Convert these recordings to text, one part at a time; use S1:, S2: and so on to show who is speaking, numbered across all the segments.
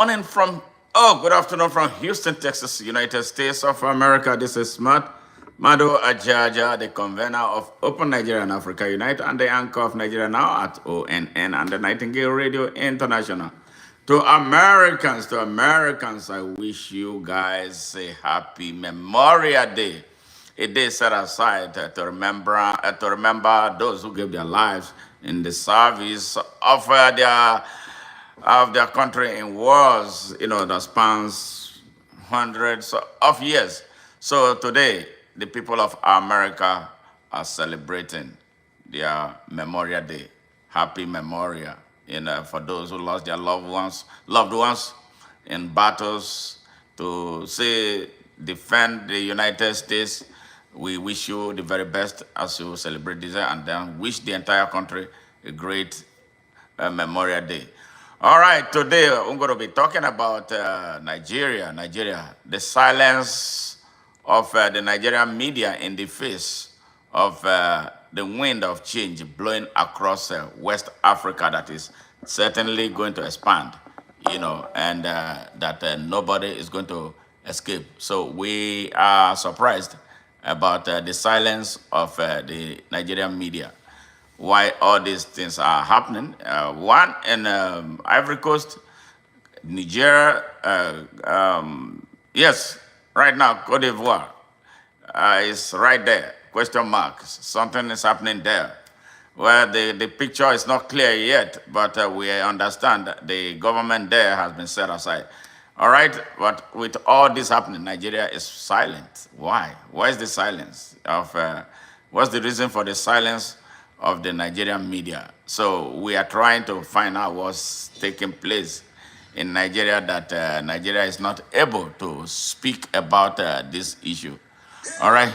S1: Morning from, good afternoon from Houston, Texas, United States of America. This is Smart Mado Ajaja, the convener of Open Nigeria and Africa Unite, and the anchor of Nigeria Now at ONN and the Nightingale Radio International. To Americans, I wish you guys a happy Memorial Day. A day set aside to remember those who gave their lives in the service of their country in wars, that spans hundreds of years. So today, the people of America are celebrating their Memorial Day. Happy Memorial, for those who lost their loved ones in battles to say defend the United States. We wish you the very best as you celebrate this, and then wish the entire country a great Memorial Day. All right, today I'm going to be talking about Nigeria. Nigeria, the silence of the Nigerian media in the face of the wind of change blowing across West Africa that is certainly going to expand, and that nobody is going to escape. So we are surprised about the silence of the Nigerian media, why all these things are happening. One in Ivory Coast, Niger, yes, right now, Cote d'Ivoire is right there. Question marks. Something is happening there. Well, the picture is not clear yet, but we understand that the government there has been set aside. All right, but with all this happening, Nigeria is silent. Why? Why is the silence of? What's the reason for the silence of the Nigerian media? So we are trying to find out what's taking place in Nigeria, that Nigeria is not able to speak about this issue. All right.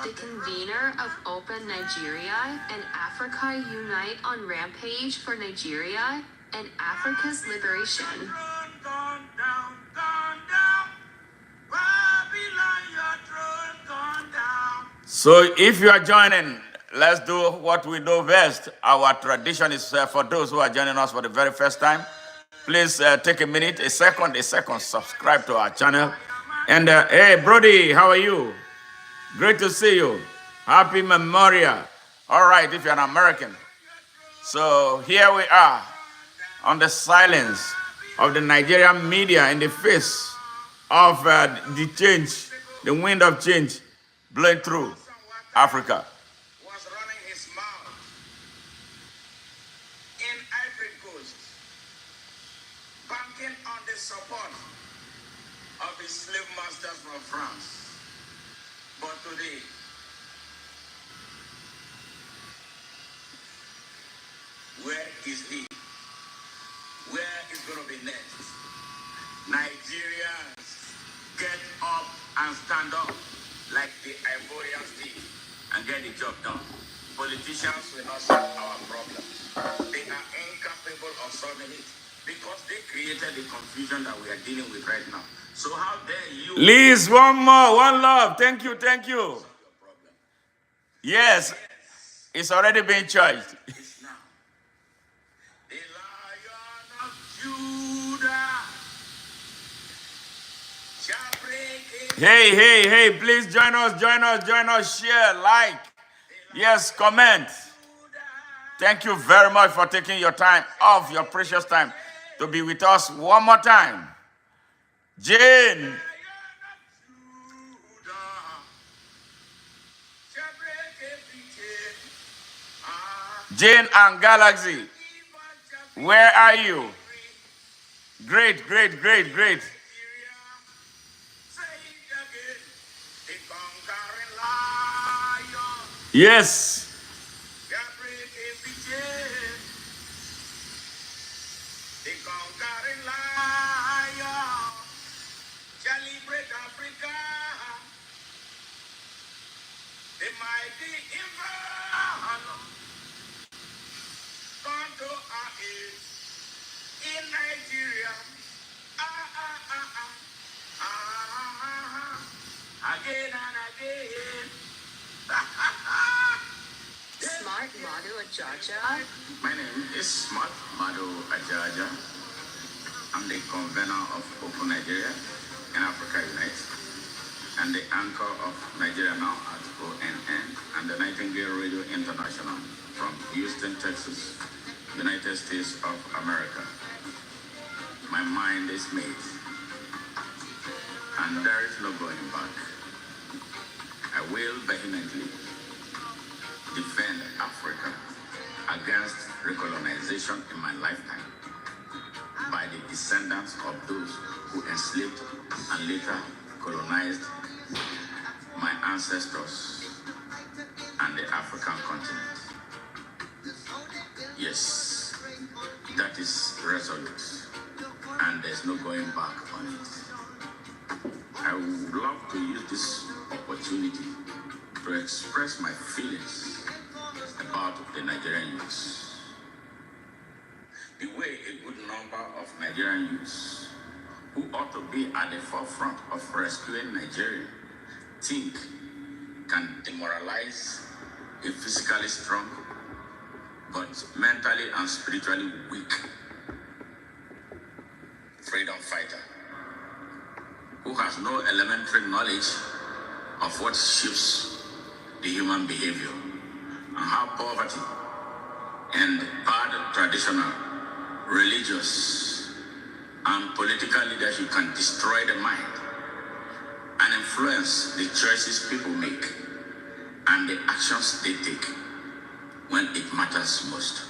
S2: The convener of Open Nigeria and Africa Unite on Rampage for Nigeria and Africa's liberation.
S1: So if you are joining, let's do what we do best. Our tradition is for those who are joining us for the very first time. Please take a minute, a second, subscribe to our channel. And hey, Brody, how are you? Great to see you. Happy Memorial. All right, if you're an American. So here we are on the silence of the Nigerian media in the face of the change, the wind of change blowing through Africa.
S3: Was running his mouth in Ivory Coast, banking on the support of his slave masters from France. But today, where is he? Where is going to be next? Nigerians, get up and stand up like the Ivorians did and get the job done. Politicians will not solve our problems. They are incapable of solving it because they created the confusion that we are dealing with right now. So how dare you?
S1: Liz, one more, one love. Thank you. Yes, it's already been charged.
S3: It's now. The Lion of Judah shall break it.
S1: Hey, please join us, share, like, yes, comment. Thank you very much for taking your time off, your precious time, to be with us one more time. Jane, Jane and Galaxy, where are you? Great. Yes.
S3: The conquering lion shall liberate Africa. The mighty inferno come to our aid in Nigeria. Again and again.
S2: Smart Madu Ajaja.
S3: My name is Smart Mado Ajaja. am the convener of Open Nigeria and Africa Unite, and the anchor of Nigeria Now at ONN and the Nightingale Radio International from Houston, Texas, United States of America. My mind is made, and there is no going back. I will vehemently defend Africa against recolonization in my lifetime by the descendants of those who enslaved and later colonized my ancestors and the African continent. Yes, that is resolute, and there's no going back on it. I would love to use this opportunity to express my feelings about the Nigerian youths. The way a good number of Nigerian youths who ought to be at the forefront of rescuing Nigeria think can demoralize a physically strong but mentally and spiritually weak freedom fighter who has no elementary knowledge of what shapes the human behavior and how poverty and bad traditional, religious, and political leadership can destroy the mind and influence the choices people make and the actions they take when it matters most.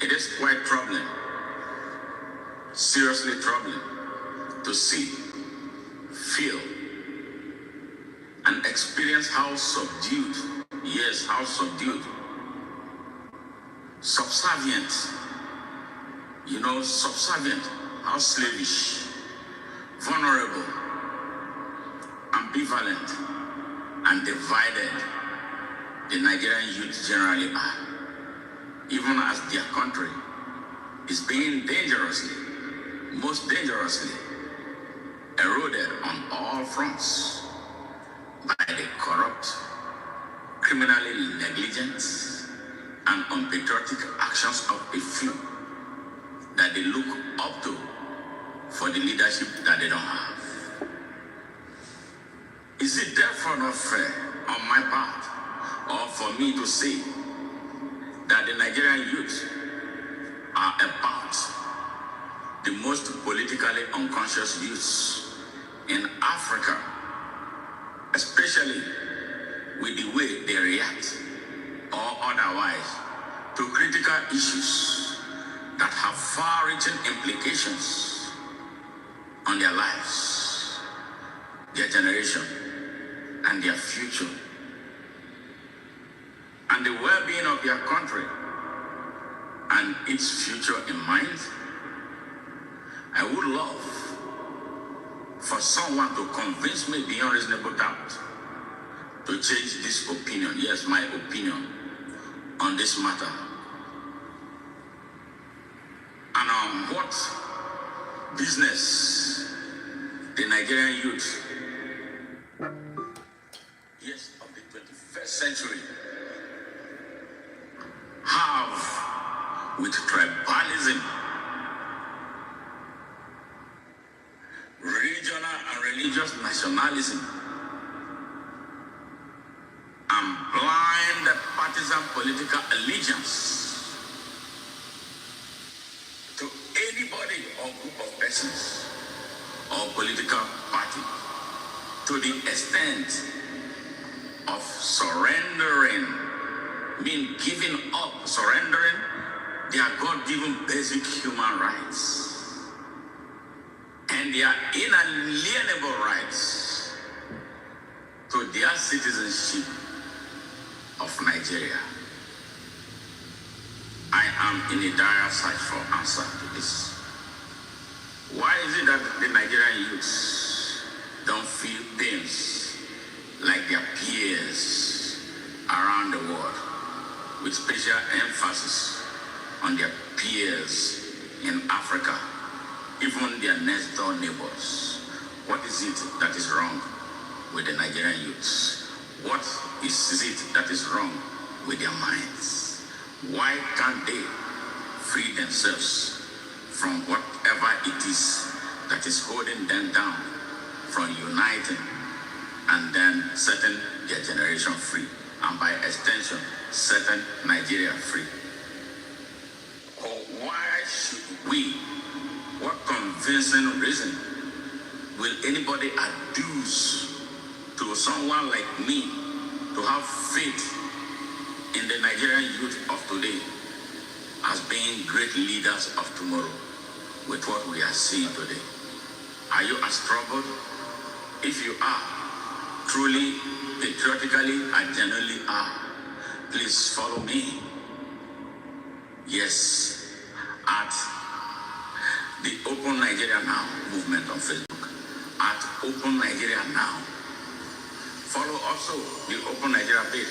S3: It is quite troubling, seriously troubling, to see, feel, and experience how subdued, yes, how subdued, subservient, subservient, how slavish, vulnerable, ambivalent, and divided the Nigerian youth generally are, even as their country is being dangerously, most dangerously, eroded on all fronts by the corrupt, criminally negligent, and unpatriotic actions of a few that they look up to for the leadership that they don't have. Is it therefore not fair on my part, or for me to say that the Nigerian youth are about the most politically unconscious youths in Africa, especially with the way they react or otherwise to critical issues that have far-reaching implications on their lives, their generation, and their future, and the well-being of their country and its future in mind? I would love for someone to convince me beyond reasonable doubt to change this opinion, yes, my opinion, on this matter. And on what business the Nigerian youth, yes, of the 21st century, have with tribalism, regional and religious nationalism, and blind partisan political allegiance to anybody or group of persons or political party, to the extent of surrendering, giving up, surrendering their God-given basic human rights and their inalienable rights to their citizenship of Nigeria. I am in a dire search for answer to this. Why is it that the Nigerian youths don't feel pains like their peers around the world, with special emphasis on their peers in Africa, even their next door neighbors? What is it that is wrong with the Nigerian youths? What is it that is wrong with their minds? Why can't they free themselves from what it is that is holding them down from uniting and then setting their generation free, and by extension, setting Nigeria free. Or why should we? What convincing reason will anybody adduce to someone like me to have faith in the Nigerian youth of today as being great leaders of tomorrow with what we are seeing today? Are you as troubled? If you are, truly, patriotically, and genuinely are, please follow me. Yes, at the Open Nigeria Now movement on Facebook. At Open Nigeria Now. Follow also the Open Nigeria page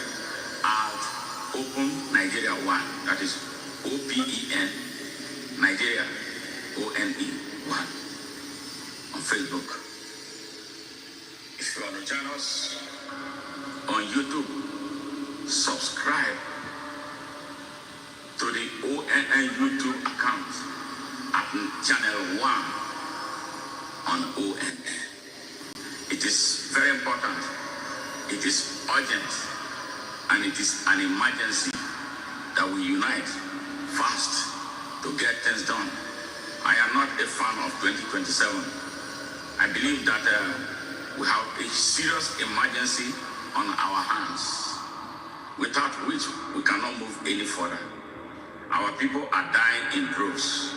S3: at Open Nigeria 1. That is OPEN Nigeria ONE 1 on Facebook. If you want to join us on YouTube, subscribe to the ONN YouTube account at channel 1 on ONN. It is very important, it is urgent, and it is an emergency that we unite fast to get things done. I am not a fan of 2027. I believe that we have a serious emergency on our hands, without which we cannot move any further. Our people are dying in droves.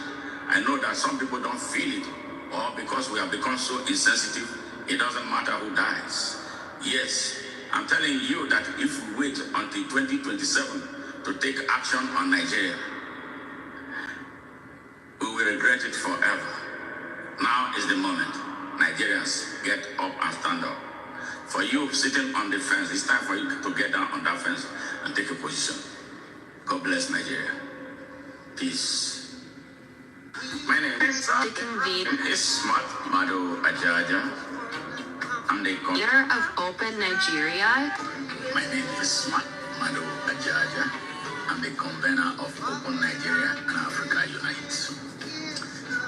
S3: I know that some people don't feel it, or because we have become so insensitive, it doesn't matter who dies. Yes, I'm telling you that if we wait until 2027 to take action on Nigeria, we will regret it forever. Now is the moment. Nigerians, get up and stand up. For you sitting on the fence, it's time for you to get down on that fence and take a position. God bless Nigeria. Peace. My name is Smart Mado Ajaja. I'm the
S2: Leader of Open Nigeria.
S3: My name is Smart Mado Ajaja. I'm the convener of Open Nigeria and Africa Unite.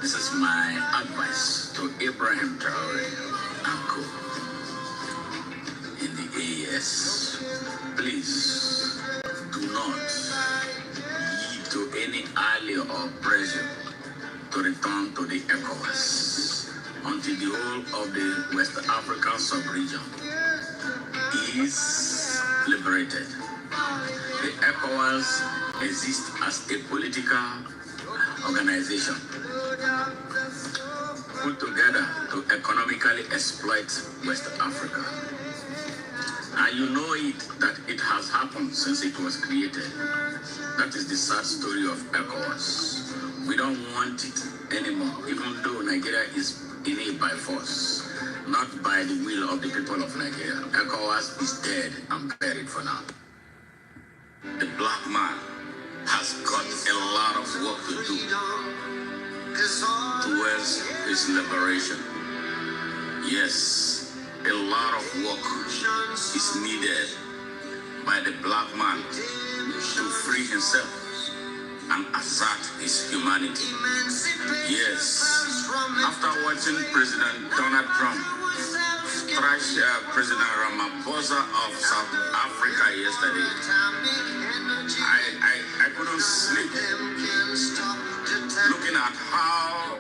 S3: This is my advice to Ibrahim Traore and co in the AES. Please do not yield to any allure or pressure to return to the ECOWAS until the whole of the West African sub-region is liberated. The ECOWAS exists as a political organization put together to economically exploit West Africa. And you know it, that it has happened since it was created. That is the sad story of ECOWAS. We don't want it anymore, even though Nigeria is in it by force, not by the will of the people of Nigeria. ECOWAS is dead and buried for now. The black man has got a lot of work to do towards his liberation. Yes, a lot of work is needed by the black man to free himself and assert his humanity. Yes, after watching President Donald Trump trash President Ramaphosa of South Africa yesterday, I couldn't sleep looking at how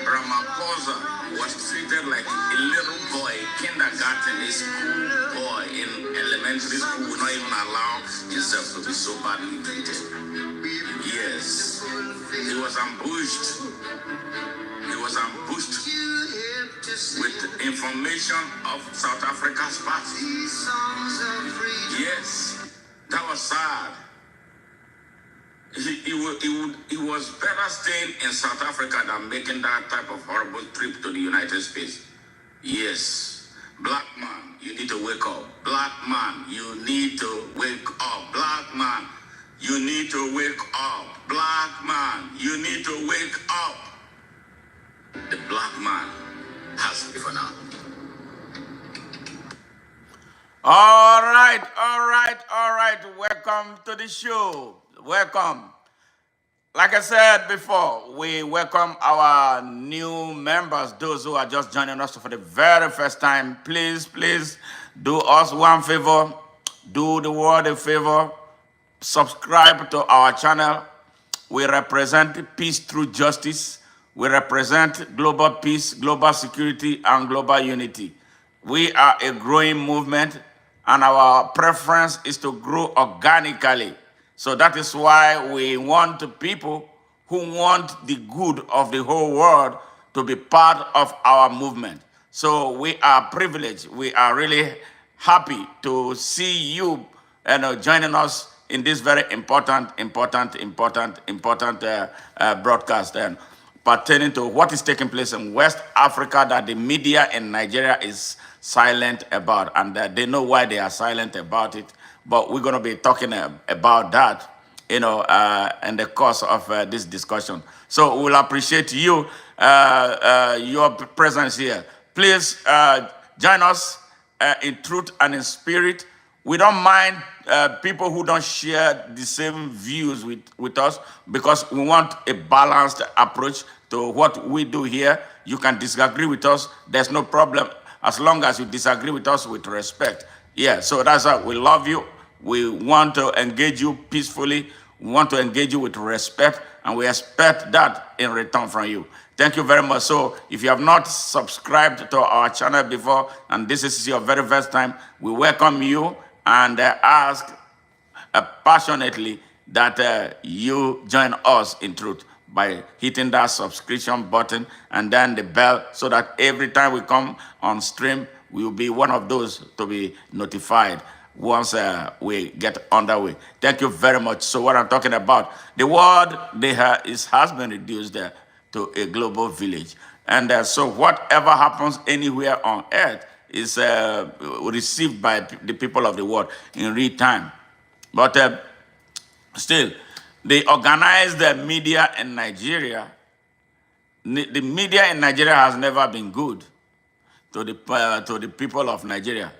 S3: Ramaphosa was treated like a little boy, kindergarten, a school boy in elementary school would not even allow himself to be so badly treated. Yes, he was ambushed. He was ambushed with information of South Africa's past. Yes, that was sad. He was better staying in South Africa than making that type of horrible trip to the United States. Yes, black man, you need to wake up. Black man, you need to wake up. Black man, you need to wake up. Black man, you need to wake up. The black man has for now.
S1: All right. Welcome to the show. Welcome. Like I said before, we welcome our new members, those who are just joining us for the very first time. Please, please do us one favor, do the world a favor, subscribe to our channel. We represent peace through justice. We represent global peace, global security, and global unity. We are a growing movement, and our preference is to grow organically. So that is why we want people who want the good of the whole world to be part of our movement. So we are privileged. We are really happy to see you joining us in this very important broadcast and pertaining to what is taking place in West Africa that the media in Nigeria is silent about, and they know why they are silent about it. But we're going to be talking about that, in the course of this discussion. So we'll appreciate your presence here. Please join us in truth and in spirit. We don't mind people who don't share the same views with us, because we want a balanced approach to what we do here. You can disagree with us. There's no problem as long as you disagree with us with respect. Yeah, so that's how we love you. We want to engage you peacefully. We want to engage you with respect, and we expect that in return from you. Thank you very much. So if you have not subscribed to our channel before, and this is your very first time, we welcome you and ask passionately that you join us in truth by hitting that subscription button and then the bell, so that every time we come on stream, we will be one of those to be notified once we get underway. Thank you very much. So what I'm talking about, the world has been reduced to a global village. And so whatever happens anywhere on earth is received by the people of the world in real time. But still, the organized media in Nigeria, the media in Nigeria has never been good to the people of Nigeria.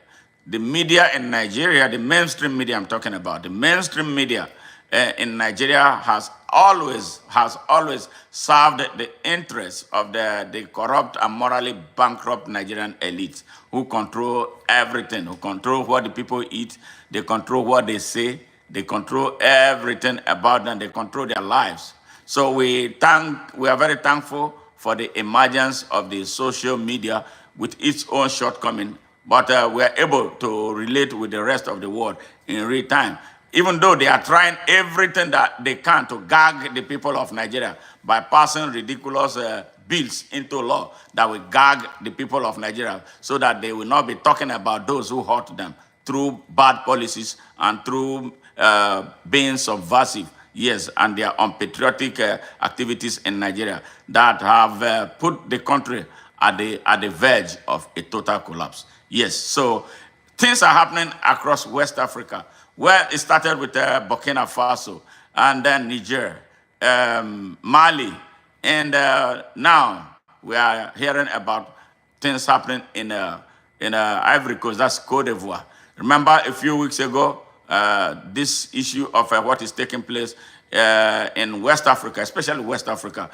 S1: The media in Nigeria, the mainstream media I'm talking about, the mainstream media in Nigeria has always served the interests of the corrupt and morally bankrupt Nigerian elites who control everything, who control what the people eat, they control what they say, they control everything about them, they control their lives. So we are very thankful for the emergence of the social media with its own shortcoming, but we are able to relate with the rest of the world in real time, even though they are trying everything that they can to gag the people of Nigeria by passing ridiculous bills into law that will gag the people of Nigeria, so that they will not be talking about those who hurt them through bad policies and through being subversive. Yes, and their unpatriotic activities in Nigeria that have put the country at the verge of a total collapse. Yes, so things are happening across West Africa. Well, it started with Burkina Faso, and then Niger, Mali, and now we are hearing about things happening in Ivory Coast, that's Cote d'Ivoire. Remember a few weeks ago, this issue of what is taking place in West Africa, especially West Africa,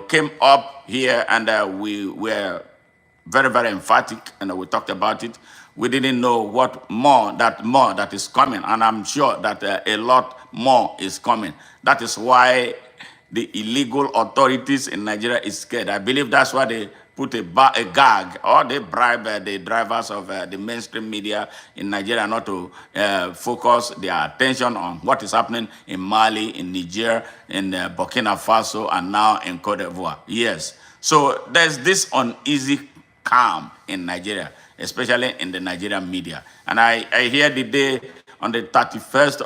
S1: came up here, and we were very, very emphatic, and we talked about it. We didn't know what more that is coming, and I'm sure that a lot more is coming. That is why the illegal authorities in Nigeria is scared. I believe that's why they put a gag, or they bribe the drivers of the mainstream media in Nigeria not to focus their attention on what is happening in Mali, in Niger, in Burkina Faso, and now in Cote d'Ivoire. Yes. So there's this uneasy calm in Nigeria, especially in the Nigerian media. And I hear the day on the 31st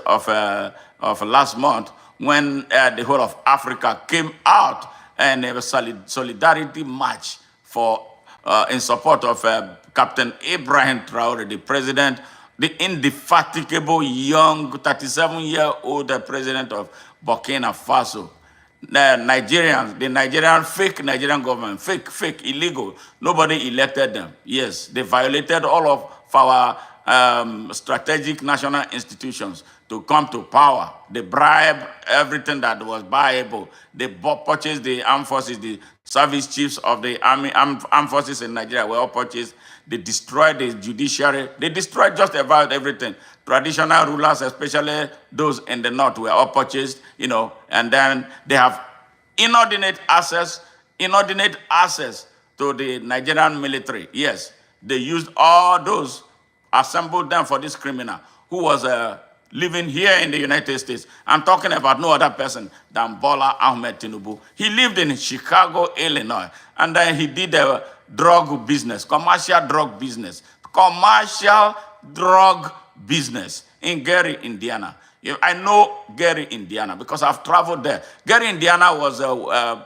S1: of last month when the whole of Africa came out and a solidarity march in support of Captain Ibrahim Traore, the president, the indefatigable young 37-year-old president of Burkina Faso. The fake Nigerian government, fake, illegal. Nobody elected them. Yes, they violated all of our strategic national institutions. to come to power. They bribed everything that was buyable. They purchased the armed forces, the service chiefs of the armed forces in Nigeria were all purchased. They destroyed the judiciary. They destroyed just about everything. Traditional rulers, especially those in the north, were all purchased, and then they have inordinate access to the Nigerian military. Yes, they used all those, assembled them for this criminal who was living here in the United States. I'm talking about no other person than Bola Ahmed Tinubu. He lived in Chicago, Illinois, and then he did a drug business, commercial drug business in Gary, Indiana. I know Gary, Indiana, because I've traveled there. Gary, Indiana was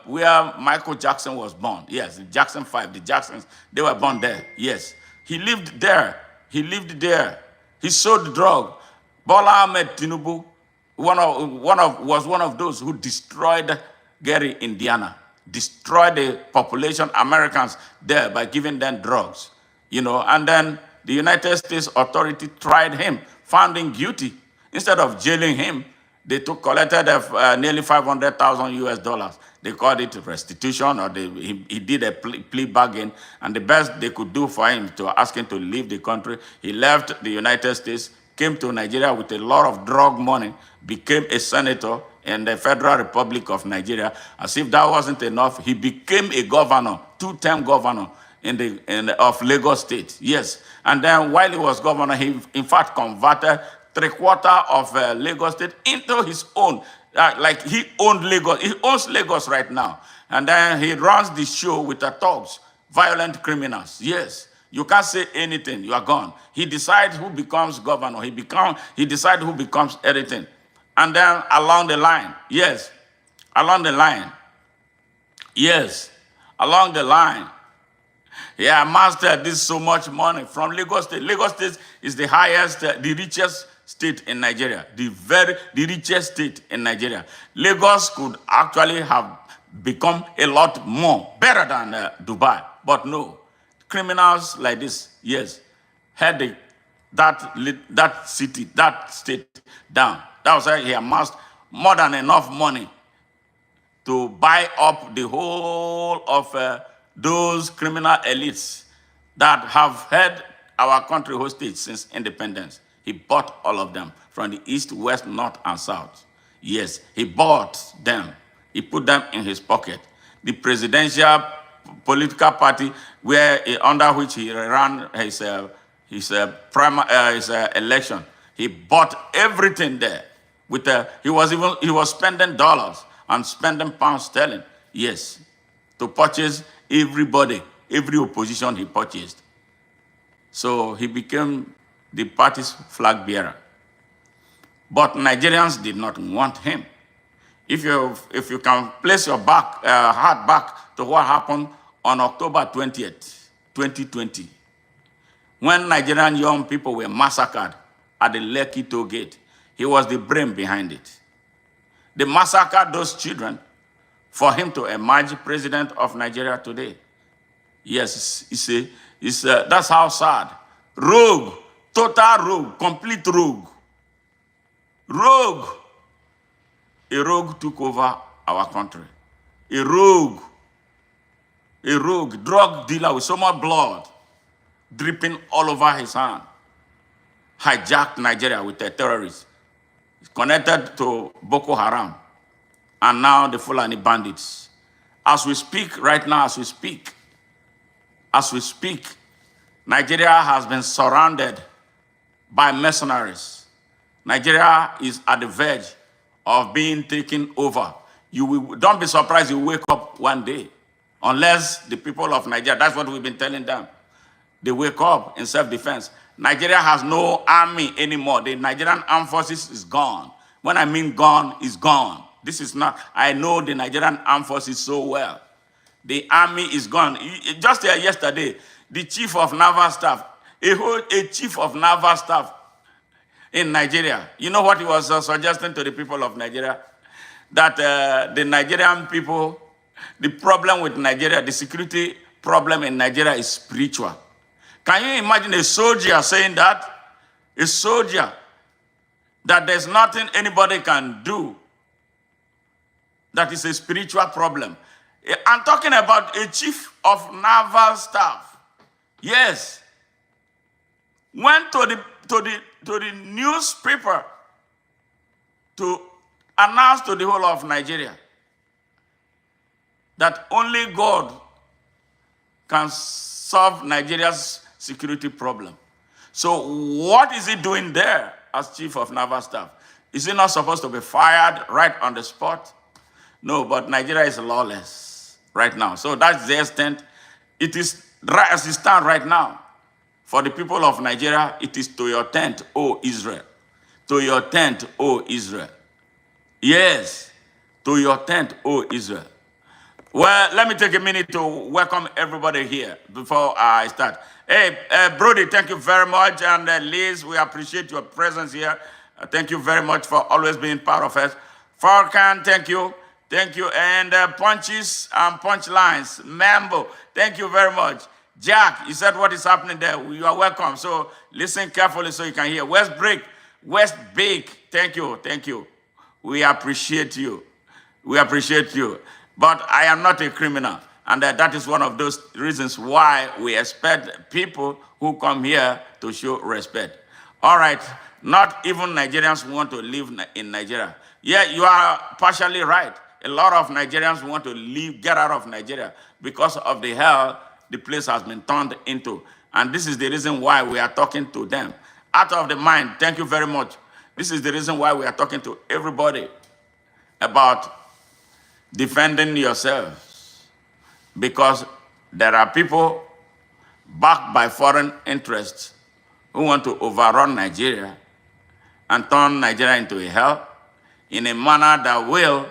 S1: where Michael Jackson was born. Yes, the Jackson 5, the Jacksons, they were born there. Yes. He lived there. He sold drug. Bola Ahmed Tinubu was one of those who destroyed Gary, Indiana, destroyed the population, Americans there, by giving them drugs. And then the United States authority tried him, found him guilty. Instead of jailing him, they collected nearly 500,000 US dollars. They called it restitution, or he did a plea bargain, and the best they could do for him to ask him to leave the country. He left the United States, came to Nigeria with a lot of drug money, became a senator in the Federal Republic of Nigeria. As if that wasn't enough, he became a governor, two-term governor of Lagos State. Yes, and then while he was governor, he in fact converted 3/4 of Lagos State into his own. Like he owned Lagos. He owns Lagos right now. And then he runs the show with the thugs, violent criminals. Yes. You can't say anything. You are gone. He decides who becomes governor. He decides who becomes everything. And then along the line, yes, along the line, he amassed this so much money from Lagos State. Lagos State is the highest, the richest state in Nigeria, the richest state in Nigeria. Lagos could actually have become a lot more, better than Dubai, but no. Criminals like this, yes, had that state down. That was why he amassed more than enough money to buy up the whole of those criminal elites that have held our country hostage since independence. He bought all of them from the east, west, north, and south. Yes, he bought them. He put them in his pocket. The presidential political party under which he ran his election, he bought everything there. He was spending dollars and spending pounds sterling. Yes, to purchase everybody, every opposition he purchased. So he became the party's flag bearer. But Nigerians did not want him. If you can place your heart back to what happened on October 20th, 2020, when Nigerian young people were massacred at the Lekki toll gate, he was the brain behind it. They massacred those children for him to emerge president of Nigeria today. Yes, that's how sad. Rogue, total rogue, complete rogue. Rogue. A rogue took over our country. A rogue, drug dealer with so much blood dripping all over his hand, hijacked Nigeria with a terrorist. He's connected to Boko Haram and now the Fulani bandits. As we speak, right now, as we speak, Nigeria has been surrounded by mercenaries. Nigeria is at the verge of being taken over. Don't be surprised you wake up one day, unless the people of Nigeria, that's what we've been telling them, they wake up in self-defense. Nigeria has no army anymore. The Nigerian armed forces is gone. When I mean gone, is gone. This is not, I know the Nigerian armed forces so well. The army is gone. Just yesterday, the chief of naval staff, a chief of naval staff in Nigeria, you know what he was suggesting to the people of Nigeria? That the Nigerian people, the problem with Nigeria, the security problem in Nigeria is spiritual. Can you imagine a soldier saying that? A soldier that there's nothing anybody can do that is a spiritual problem. I'm talking about a chief of naval staff. Yes, went to the newspaper to announce to the whole of Nigeria that only God can solve Nigeria's security problem. So what is he doing there as chief of naval staff? Is he not supposed to be fired right on the spot? No, but Nigeria is lawless right now. So that's the extent. It is right as it stands right now. For the people of Nigeria, it is to your tent, O Israel. To your tent, O Israel. Yes, to your tent, O Israel. Well, let me take a minute to welcome everybody here before I start. Hey, Brody, thank you very much. And Liz, we appreciate your presence here. Thank you very much for always being part of us. Farkan, thank you. Thank you. And Punches and Punchlines, Mambo, thank you very much. Jack, you said what is happening there. You are welcome. So listen carefully so you can hear. West Break, West Bake, thank you, thank you. We appreciate you. We appreciate you. But I am not a criminal. And that is one of those reasons why we expect people who come here to show respect. All right, not even Nigerians want to live in Nigeria. Yeah, you are partially right. A lot of Nigerians want to leave, get out of Nigeria because of the hell the place has been turned into. And this is the reason why we are talking to them. Out of the mind, thank you very much. This is the reason why we are talking to everybody about defending yourselves, because there are people backed by foreign interests who want to overrun Nigeria and turn Nigeria into a hell in a manner that will,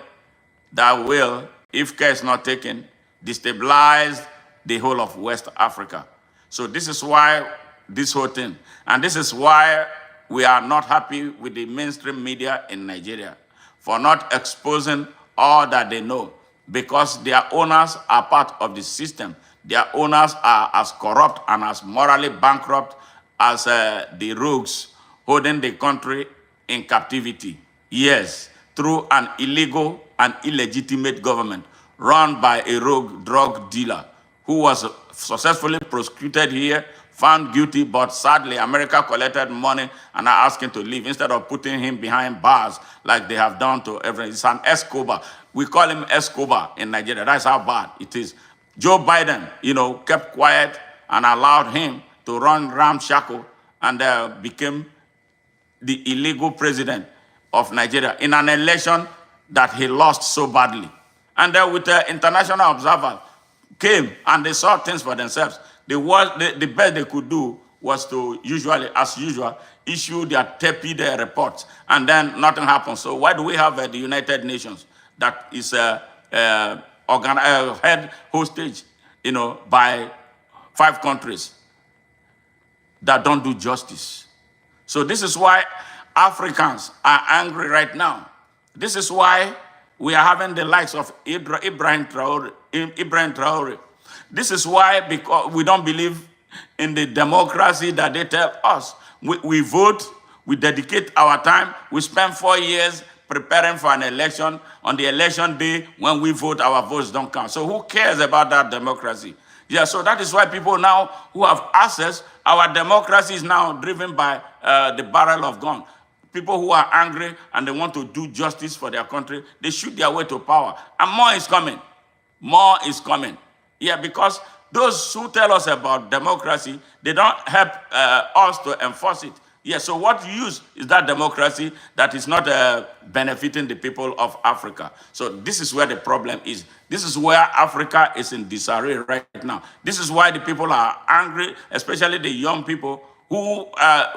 S1: if care is not taken, destabilize the whole of West Africa. So this is why this whole thing, and this is why we are not happy with the mainstream media in Nigeria for not exposing all that they know, because their owners are part of the system. Their owners are as corrupt and as morally bankrupt as the rogues holding the country in captivity. Yes, through an illegal and illegitimate government run by a rogue drug dealer who was successfully prosecuted here, found guilty, but sadly America collected money and are asking to leave instead of putting him behind bars like they have done to everyone. It's an Escobar. We call him Escobar in Nigeria. That's how bad it is. Joe Biden, kept quiet and allowed him to run ramshackle and became the illegal president of Nigeria in an election that he lost so badly. And then with the international observers came and they saw things for themselves. The best they could do was to usually, as usual, issue their tepid reports, and then nothing happens. So why do we have the United Nations that is held hostage, by 5 countries that don't do justice? So this is why Africans are angry right now. This is why we are having the likes of Ibrahim Traore. This is why, because we don't believe in the democracy that they tell us. We vote, we dedicate our time, we spend 4 years preparing for an election. On the election day, when we vote, our votes don't count. So who cares about that democracy? Yeah, so that is why people now who have access, our democracy is now driven by the barrel of gun. People who are angry and they want to do justice for their country, they shoot their way to power. And more is coming. More is coming. Yeah, because those who tell us about democracy, they don't help us to enforce it. Yeah, so what use is that democracy that is not benefiting the people of Africa? So this is where the problem is. This is where Africa is in disarray right now. This is why the people are angry, especially the young people who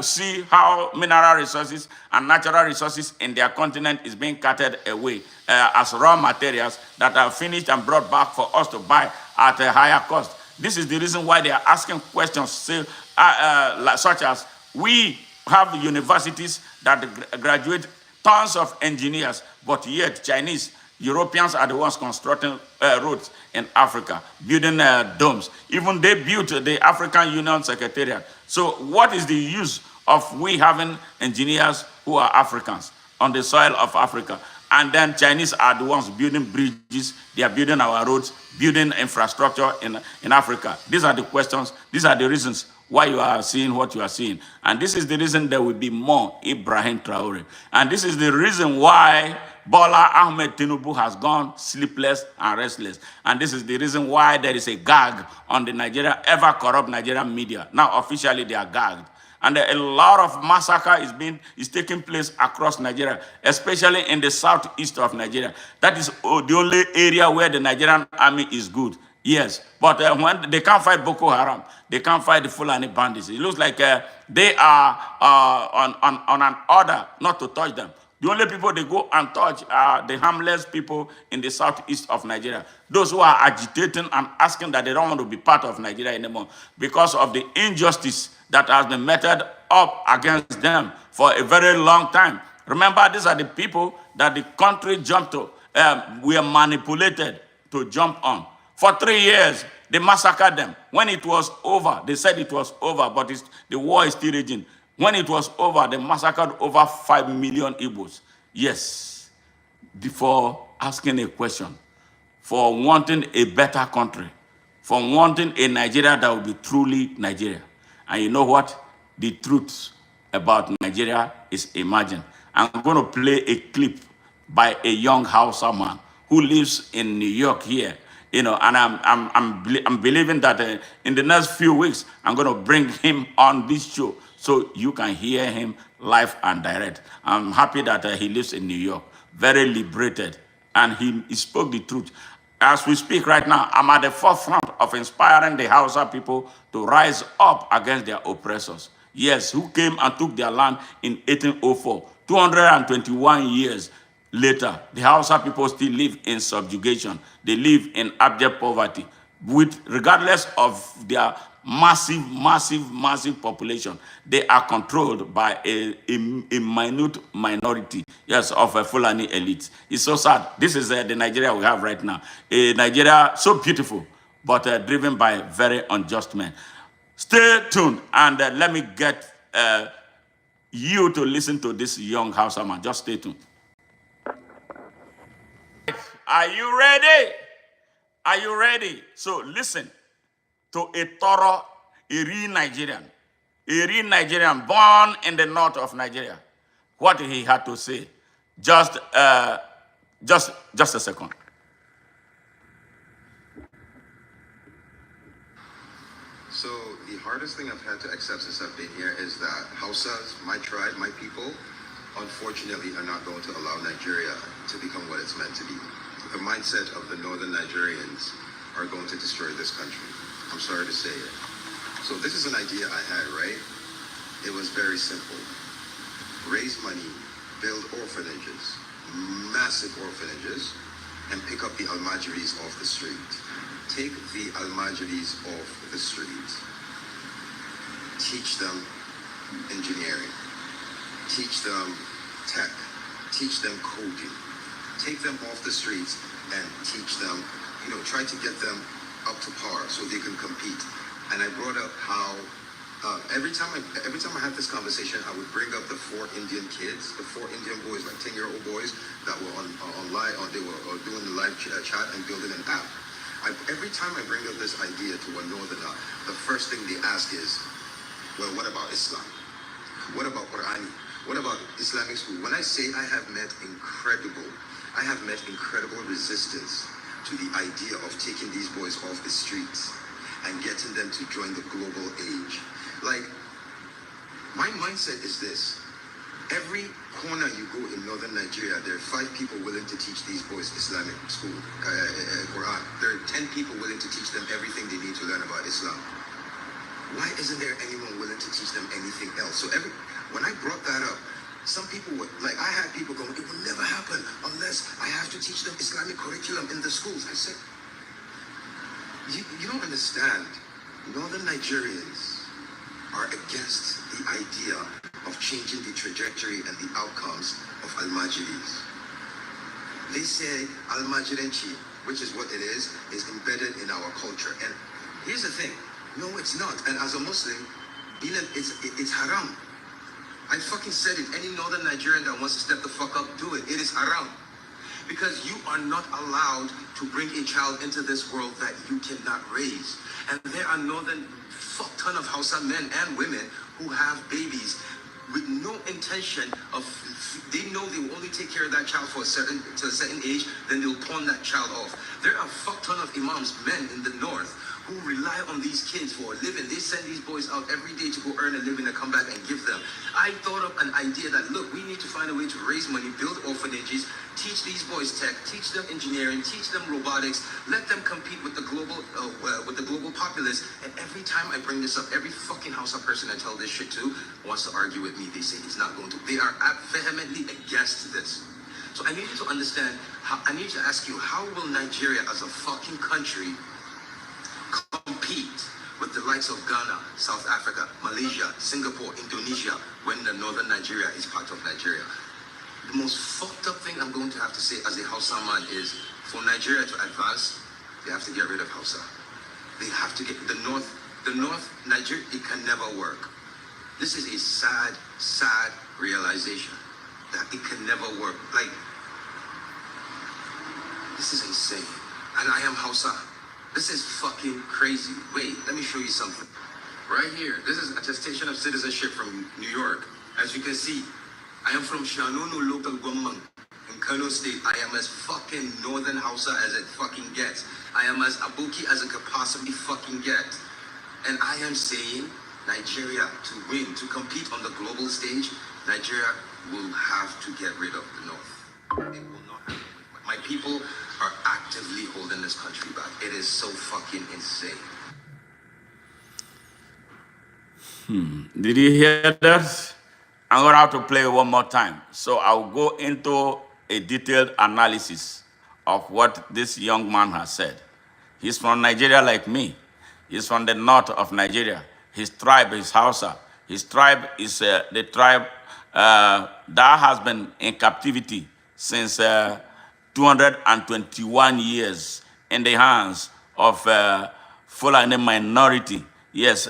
S1: see how mineral resources and natural resources in their continent is being carted away as raw materials that are finished and brought back for us to buy at a higher cost. This is the reason why they are asking questions such as, we have universities that graduate tons of engineers, but yet Chinese, Europeans are the ones constructing roads in Africa, building domes. Even they built the African Union Secretariat. So what is the use of we having engineers who are Africans on the soil of Africa. And then Chinese are the ones building bridges, they are building our roads, building infrastructure in Africa. These are the questions, these are the reasons why you are seeing what you are seeing. And this is the reason there will be more Ibrahim Traore. And this is the reason why Bola Ahmed Tinubu has gone sleepless and restless. And this is the reason why there is a gag on the ever corrupt Nigerian media. Now officially they are gagged. And a lot of massacre is taking place across Nigeria, especially in the southeast of Nigeria. That is the only area where the Nigerian army is good. Yes, but when they can't fight Boko Haram, they can't fight the Fulani bandits. It looks like they are on an order not to touch them. The only people they go and touch are the harmless people in the southeast of Nigeria. Those who are agitating and asking that they don't want to be part of Nigeria anymore because of the injustice that has been meted up against them for a very long time. Remember, these are the people that the country jumped to, were manipulated to jump on. For 3 years, they massacred them. When it was over, they said it was over, but the war is still raging. When it was over, they massacred over 5 million Igbos. Yes, before asking a question, for wanting a better country, for wanting a Nigeria that will be truly Nigeria. And you know what? The truth about Nigeria is emerging. I'm going to play a clip by a young Hausa man who lives in New York here. And I'm believing that in the next few weeks, I'm going to bring him on this show so you can hear him live and direct. I'm happy that he lives in New York, very liberated, and he spoke the truth. As we speak right now, I'm at the forefront of inspiring the Hausa people to rise up against their oppressors. Yes, who came and took their land in 1804. 221 years later, the Hausa people still live in subjugation. They live in abject poverty, regardless of their massive population. They are controlled by a minute minority, yes, of a Fulani elite. It's so sad. This is the Nigeria we have right now. A Nigeria so beautiful, but driven by very unjust men. Stay tuned and let me get you to listen to this young Hausa man. Just stay tuned. Are you ready? Are you ready? So listen to a real Nigerian born in the north of Nigeria. What he had to say. Just a second.
S4: So the hardest thing I've had to accept since I've been here is that Hausas, my tribe, my people, unfortunately are not going to allow Nigeria to become what it's meant to be. The mindset of the northern Nigerians are going to destroy this country. I'm sorry to say it. So this is an idea I had, right? It was very simple. Raise money, build orphanages, massive orphanages, and pick up the Almajiris off the street. Take the Almajiris off the street. Teach them engineering. Teach them tech. Teach them coding. Take them off the streets and teach them, try to get them up to par so they can compete. And I brought up how every time I had this conversation, I would bring up the 4 Indian kids, the 4 Indian boys, like 10-year-old boys that were online, or they were doing the live chat and building an app. Every time I bring up this idea to a northerner, the first thing they ask is, well, what about Islam? What about Qur'ani? What about Islamic school? When I say I have met incredible resistance to the idea of taking these boys off the streets and getting them to join the global age. Like, my mindset is this. Every corner you go in northern Nigeria, there are 5 people willing to teach these boys Islamic school, Quran. There are 10 people willing to teach them everything they need to learn about Islam. Why isn't there anyone willing to teach them anything else? So when I brought that up, some people were, like, I had people going, it will never happen unless I have to teach them Islamic curriculum in the schools. I said, you don't understand. Northern Nigerians are against the idea of changing the trajectory and the outcomes of Almajiris. They say Almajirenchi, which is what it is embedded in our culture. And here's the thing. No, it's not. And as a Muslim, it's haram. I fucking said it. Any northern Nigerian that wants to step the fuck up, do it. It is haram. Because you are not allowed to bring a child into this world that you cannot raise. And there are northern fuck ton of Hausa men and women who have babies with no intention of, they know they will only take care of that child for a certain age, then they'll pawn that child off. There are fuck ton of imams, men in the north, who rely on these kids for a living. They send these boys out every day to go earn a living and come back and give them. I thought up an idea that, look, we need to find a way to raise money, build orphanages, teach these boys tech, teach them engineering, teach them robotics, let them compete with the global populace. And every time I bring this up, every fucking Hausa person I tell this shit to wants to argue with me. They say it's not going to. They are vehemently against this. So I need you to understand, I need to ask you, how will Nigeria as a fucking country compete with the likes of Ghana, South Africa, Malaysia, Singapore, Indonesia, when the northern Nigeria is part of Nigeria? The most fucked up thing I'm going to have to say as a Hausa man is, for Nigeria to advance, they have to get rid of Hausa. They have to get the north, Nigeria, it can never work. This is a sad, sad realization that it can never work. Like, this is insane. And I am Hausa. This is fucking crazy. Wait, let me show you something. Right here, this is attestation of citizenship from New York. As you can see, I am from Shanonu local government in Kano State. I am as fucking northern Hausa as it fucking gets. I am as Abuki as it could possibly fucking get. And I am saying, Nigeria, to win, to compete on the global stage, Nigeria will have to get rid of the North. It will not happen. My people are actively holding this country back. It is so fucking insane.
S1: Did you hear that? I'm going to have to play one more time. So I'll go into a detailed analysis of what this young man has said. He's from Nigeria like me. He's from the north of Nigeria. His tribe is Hausa. His tribe is the tribe that has been in captivity since 221 years in the hands of Fulani minority. Yes,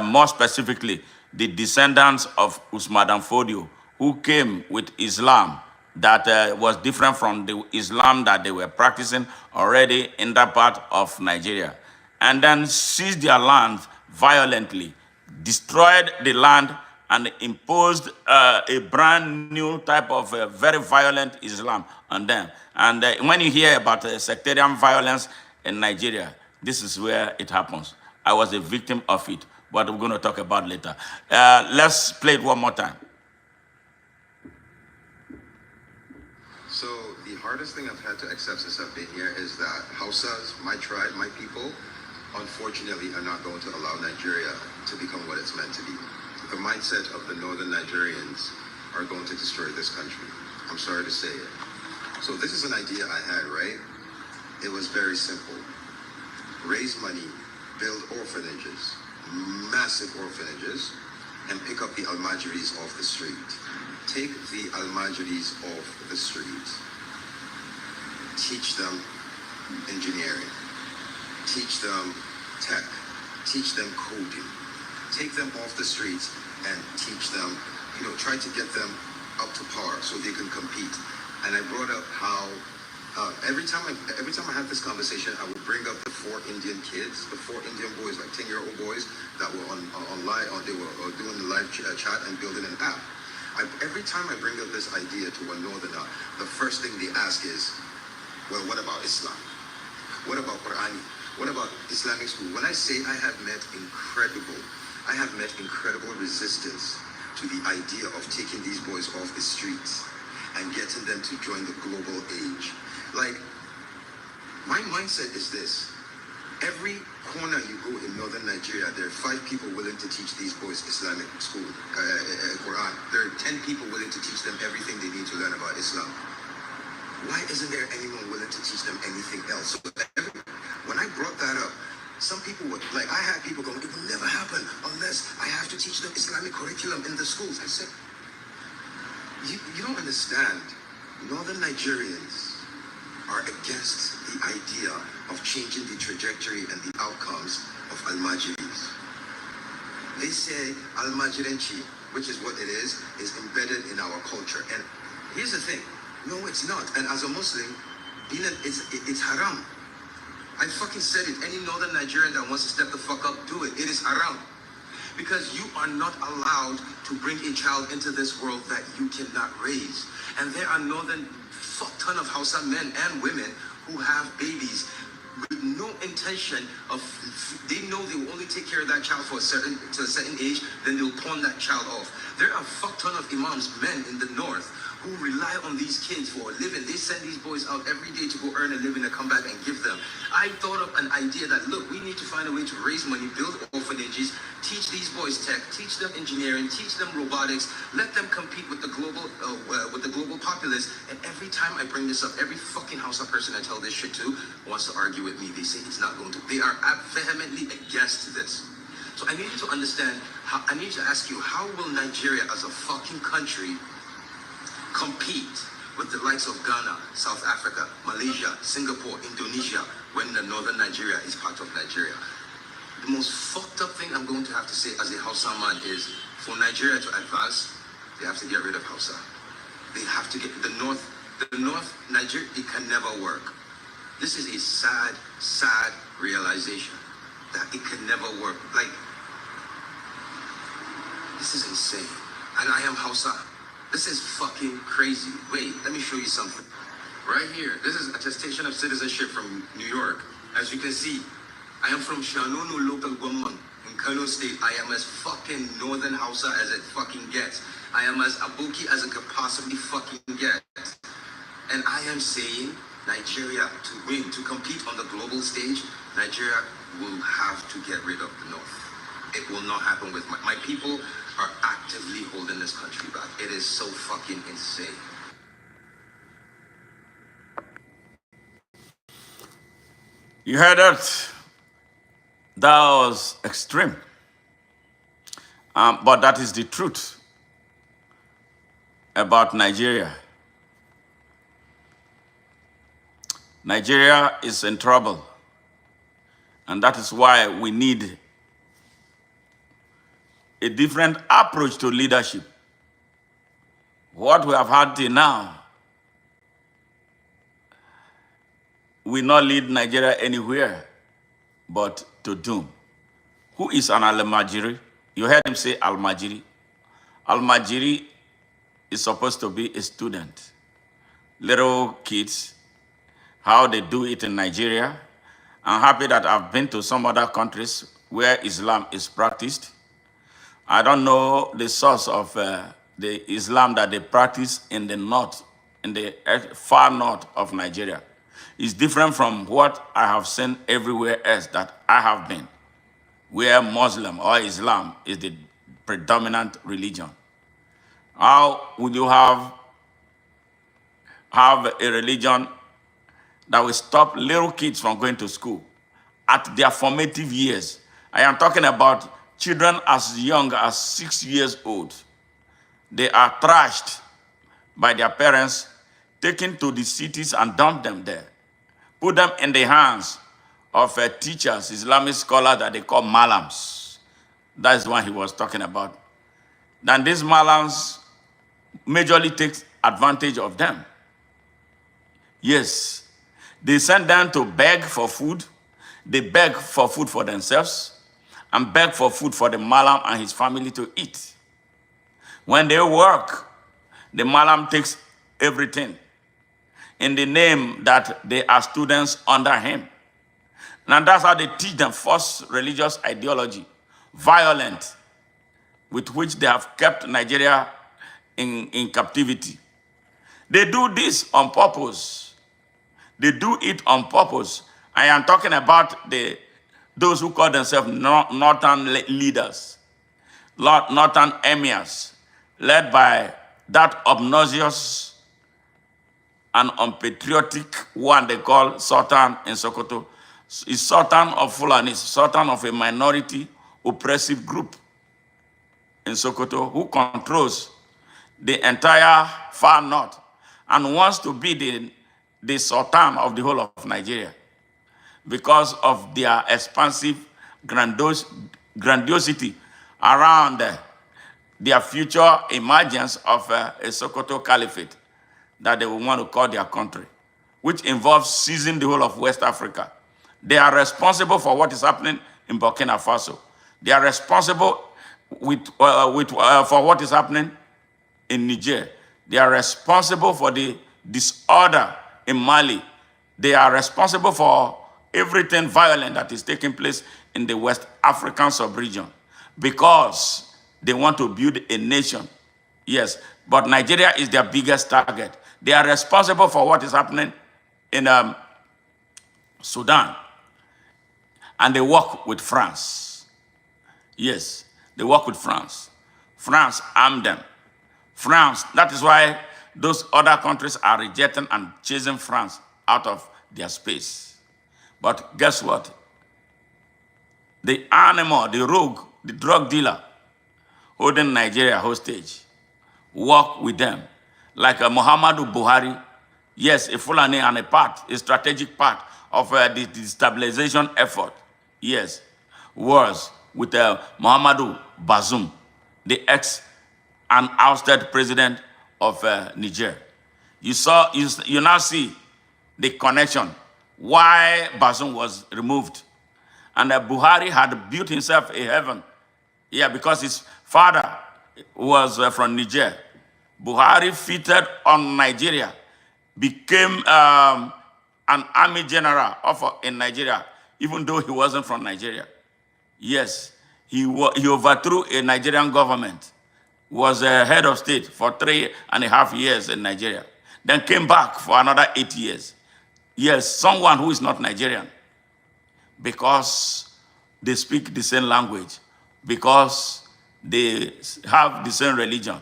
S1: more specifically, the descendants of Usman Dan Fodio, who came with Islam that was different from the Islam that they were practicing already in that part of Nigeria, and then seized their land violently, destroyed the land, and imposed a brand new type of very violent Islam on them. And when you hear about sectarian violence in Nigeria, this is where it happens. I was a victim of it, but we're going to talk about it later. Let's play it one more time.
S4: So the hardest thing I've had to accept since I've been here is that Hausas, my tribe, my people, unfortunately are not going to allow Nigeria to become what it's meant to be. The mindset of the northern Nigerians are going to destroy this country. I'm sorry to say it. So this is an idea I had, right? It was very simple. Raise money, build orphanages, massive orphanages, and pick up the Almajiris off the street. Take the Almajiris off the street. Teach them engineering. Teach them tech. Teach them coding. Take them off the streets and teach them, try to get them up to par so they can compete. And I brought up how every time I had this conversation, I would bring up the 4 Indian kids, the 4 Indian boys, like 10-year-old boys that were online, they were doing the live chat and building an app. Every time I bring up this idea to a northerner, the first thing they ask is, well, what about Islam? What about Qur'ani? What about Islamic school? When I say I have met incredible resistance to the idea of taking these boys off the streets and getting them to join the global age. Like, my mindset is this. Every corner you go in northern Nigeria, there are 5 people willing to teach these boys Islamic school, Quran. There are 10 people willing to teach them everything they need to learn about Islam. Why isn't there anyone willing to teach them anything else? So when I brought that up, some people would, like, I had people going, it will never happen unless I have to teach them Islamic curriculum in the schools. I said, you don't understand. Northern Nigerians are against the idea of changing the trajectory and the outcomes of Almajiris. They say Almajirenchi which is what it is embedded in our culture. And here's the thing, no, it's not. And as a Muslim, it's haram. I fucking said it. Any northern Nigerian that wants to step the fuck up, do it. It is haram. Because you are not allowed to bring a child into this world that you cannot raise. And there are northern fuck ton of Hausa men and women who have babies with no intention of, they know they will only take care of that child to a certain age, then they'll pawn that child off. There are a fuck ton of imams, men in the north, who rely on these kids for a living. They send these boys out every day to go earn a living and come back and give them. I thought of an idea that, look, we need to find a way to raise money, build orphanages, teach these boys tech, teach them engineering, teach them robotics, let them compete with the global populace. And every time I bring this up, every fucking Hausa person I tell this shit to wants to argue with me. They say it's not going to. They are vehemently against this. So I need you to understand, I need to ask you, how will Nigeria as a fucking country compete with the likes of Ghana, South Africa, Malaysia, Singapore, Indonesia, when the northern Nigeria is part of Nigeria? The most fucked up thing I'm going to have to say as a Hausa man is, for Nigeria to advance, they have to get rid of Hausa. They have to get the north, Nigeria, it can never work. This is a sad, sad realization that it can never work. Like, this is insane. And I am Hausa. This is fucking crazy. Wait, let me show you something. Right here, this is attestation of citizenship from New York. As you can see, I am from Shanonu local government in Kano State. I am as fucking northern Hausa as it fucking gets. I am as Abuki as it could possibly fucking get. And I am saying, Nigeria, to win, to compete on the global stage, Nigeria will have to get rid of the North. It will not happen with my people are actively holding this country back. It is so fucking insane.
S1: You heard that? That was extreme. But that is the truth about Nigeria. Nigeria is in trouble. And that is why we need a different approach to leadership. What we have had till now will not lead Nigeria anywhere but to doom. Who is an Al-Majiri? You heard him say Al-Majiri. Al-Majiri is supposed to be a student. Little kids, how they do it in Nigeria. I'm happy that I've been to some other countries where Islam is practiced. I don't know the source of the Islam that they practice in the north, in the far north of Nigeria. It's different from what I have seen everywhere else that I have been, where Muslim or Islam is the predominant religion. How would you have a religion that will stop little kids from going to school at their formative years? I am talking about children as young as 6 years old. They are trashed by their parents, taken to the cities and dumped them there. Put them in the hands of teachers, Islamic scholars that they call malams. That is what he was talking about. Then these malams majorly take advantage of them. Yes, they send them to beg for food. They beg for food for themselves and beg for food for the malam and his family to eat. When they work, the malam takes everything in the name that they are students under him. And that's how they teach them false religious ideology, violent, with which they have kept Nigeria in captivity. They do this on purpose. They do it on purpose. I am talking about those who call themselves northern leaders, northern emirs, led by that obnoxious and unpatriotic one they call Sultan in Sokoto. Is Sultan of Fulani, Sultan of a minority oppressive group in Sokoto who controls the entire far north and wants to be the Sultan of the whole of Nigeria because of their expansive grandiosity around their future emergence of a Sokoto Caliphate that they will want to call their country, which involves seizing the whole of West Africa. They are responsible for what is happening in Burkina Faso. They are responsible for what is happening in Niger. They are responsible for the disorder in Mali. They are responsible for everything violent that is taking place in the West African sub-region because they want to build a nation. Yes, but Nigeria is their biggest target. They are responsible for what is happening in Sudan, and they work with France. Yes, they work with France. France armed them. France, that is why those other countries are rejecting and chasing France out of their space. But guess what? The animal, the rogue, the drug dealer holding Nigeria hostage, work with them. Like Muhammadu Buhari, yes, a Fulani and a strategic part of the destabilization effort, yes, was with Muhammadu Bazoum, the and ousted president of Niger. You now see the connection why Bazoum was removed. And Buhari had built himself a heaven. Yeah, because his father was from Niger. Buhari fitted on Nigeria, became an army general in Nigeria, even though he wasn't from Nigeria. Yes, he overthrew a Nigerian government, was a head of state for 3.5 years in Nigeria, then came back for another 8 years. Yes, someone who is not Nigerian, because they speak the same language, because they have the same religion,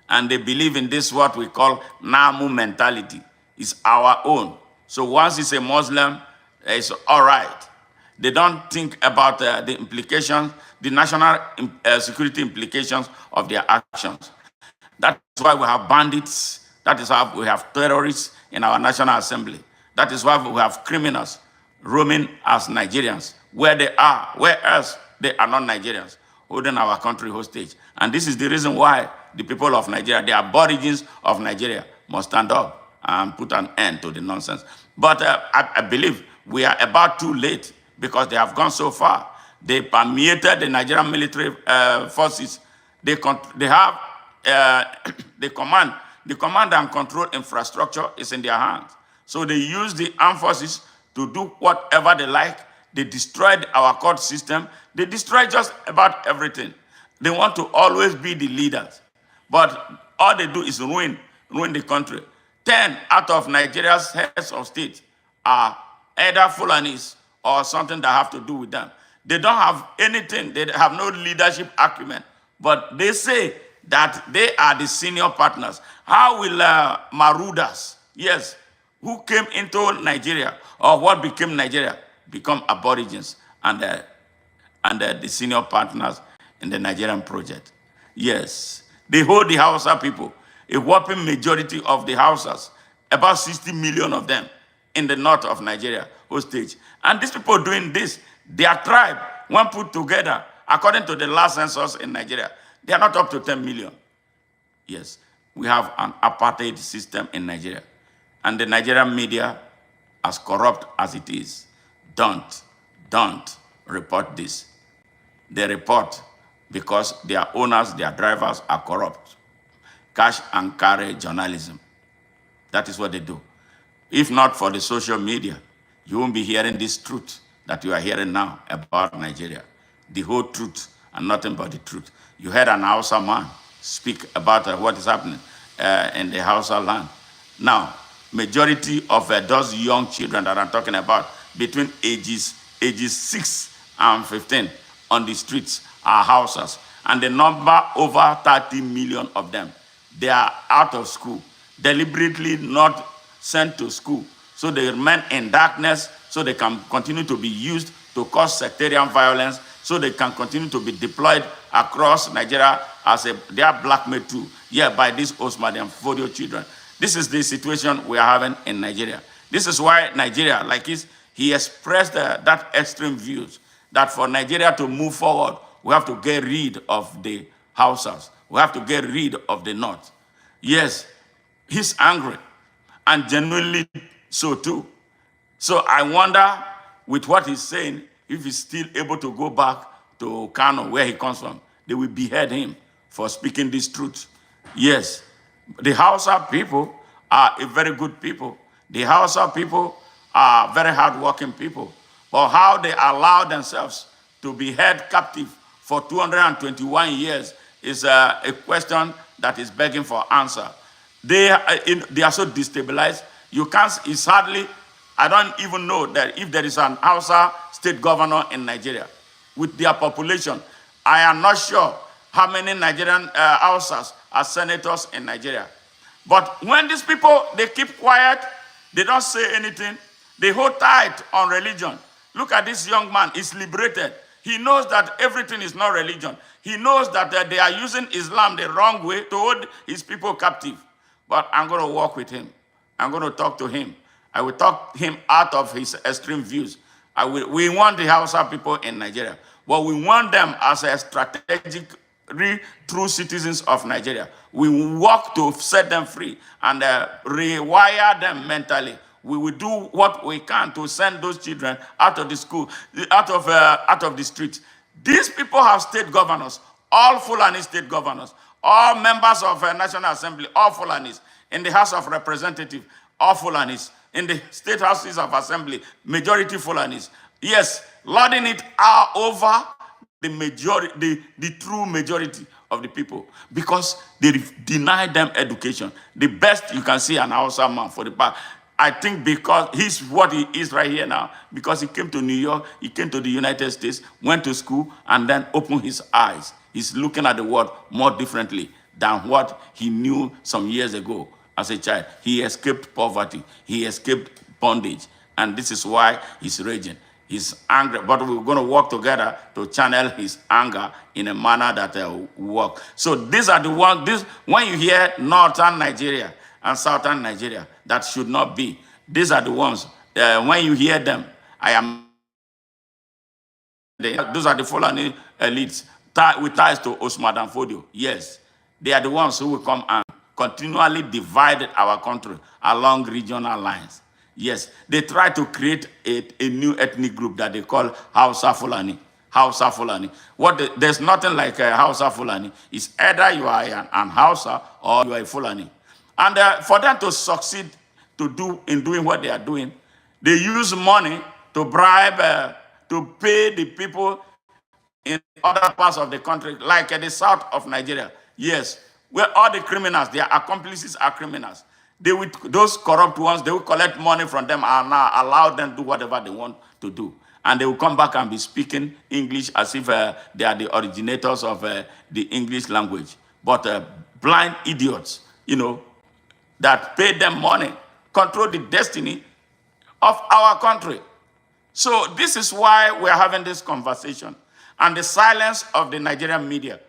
S1: and they believe in this, what we call Namu mentality. It's our own. So once it's a Muslim, it's all right. They don't think about the implications, the national security implications of their actions. That's why we have bandits. That is why we have terrorists in our National Assembly. That is why we have criminals roaming as Nigerians, where they are, where else they are not Nigerians, holding our country hostage. And this is the reason why the people of Nigeria, the aborigines of Nigeria, must stand up and put an end to the nonsense. But I believe we are about too late, because they have gone so far. They permeated the Nigerian military forces. They have the command and control infrastructure is in their hands. So they use the armed forces to do whatever they like. They destroyed our court system. They destroyed just about everything. They want to always be the leaders. But all they do is ruin the country. 10 out of Nigeria's heads of state are either Fulanis or something that have to do with them. They don't have anything. They have no leadership acumen. But they say that they are the senior partners. How will Marudas, yes, who came into Nigeria, or what became Nigeria, become aborigines and the senior partners in the Nigerian project? Yes, they hold the Hausa people, a whopping majority of the Hausas, about 60 million of them in the north of Nigeria, hostage. And these people doing this, their tribe, when put together, according to the last census in Nigeria, they are not up to 10 million. Yes, we have an apartheid system in Nigeria. And the Nigerian media, as corrupt as it is, don't report this. They report because their owners, their drivers are corrupt. Cash and carry journalism. That is what they do. If not for the social media, you won't be hearing this truth that you are hearing now about Nigeria. The whole truth and nothing but the truth. You heard an Hausa man speak about what is happening in the Hausa land. Now, majority of those young children that I'm talking about, between ages 6 and 15 on the streets are Hausas. And the number, over 30 million of them, they are out of school, deliberately not sent to school. So they remain in darkness, so they can continue to be used to cause sectarian violence, so they can continue to be deployed across Nigeria as they are blackmailed too, by these Osman and Fodio children. This is the situation we are having in Nigeria. This is why Nigeria, like he expressed that extreme views, that for Nigeria to move forward, we have to get rid of the Hausas. We have to get rid of the North. Yes, he's angry, and genuinely so too. So I wonder, with what he's saying, if he's still able to go back to Kano, where he comes from. They will behead him for speaking this truth. Yes, the Hausa people are a very good people. The Hausa people are very hardworking people. But how they allow themselves to be held captive for 221 years is a question that is begging for answer. They are so destabilized. You can't, it's hardly, I don't even know that if there is an Hausa state governor in Nigeria with their population. I am not sure how many Nigerian Hausas are senators in Nigeria. But when these people, they keep quiet, they don't say anything, they hold tight on religion. Look at this young man, he's liberated. He knows that everything is not religion. He knows that they are using Islam the wrong way to hold his people captive. But I'm going to walk with him. I'm going to talk to him. I will talk him out of his extreme views. We want the Hausa people in Nigeria, but we want them as a strategic, true citizens of Nigeria. We work to set them free and rewire them mentally. We will do what we can to send those children out of the school, out of the streets. These people have state governors, all Fulani state governors, all members of National Assembly, all Fulanis, in the House of Representatives, all Fulanis, in the state houses of assembly, majority Fulanis. Yes, lording it all over the majority, the true majority of the people, because they deny them education. The best you can see an Hausa man for the past. I think because he's what he is right here now, because he came to New York, he came to the United States, went to school, and then opened his eyes. He's looking at the world more differently than what he knew some years ago as a child. He escaped poverty. He escaped bondage. And this is why he's raging. He's angry, but we're going to work together to channel his anger in a manner that will work. So these are the ones, when you hear Northern Nigeria and Southern Nigeria, that should not be. These are the ones, when you hear them, those are the Fulani elites with ties to Osman and Fodio. Yes, they are the ones who will come and continually divide our country along regional lines. Yes, they try to create a new ethnic group that they call Hausa Fulani. Hausa Fulani. There's nothing like Hausa Fulani. It's either you are an Hausa or you are a Fulani. And for them to succeed in doing what they are doing, they use money to bribe, to pay the people in other parts of the country, like the south of Nigeria. Yes, where all the criminals, their accomplices are criminals. Those corrupt ones, they will collect money from them and now allow them to do whatever they want to do. And they will come back and be speaking English as if they are the originators of the English language. But blind idiots, that pay them money, control the destiny of our country. So this is why we're having this conversation. And the silence of the Nigerian media.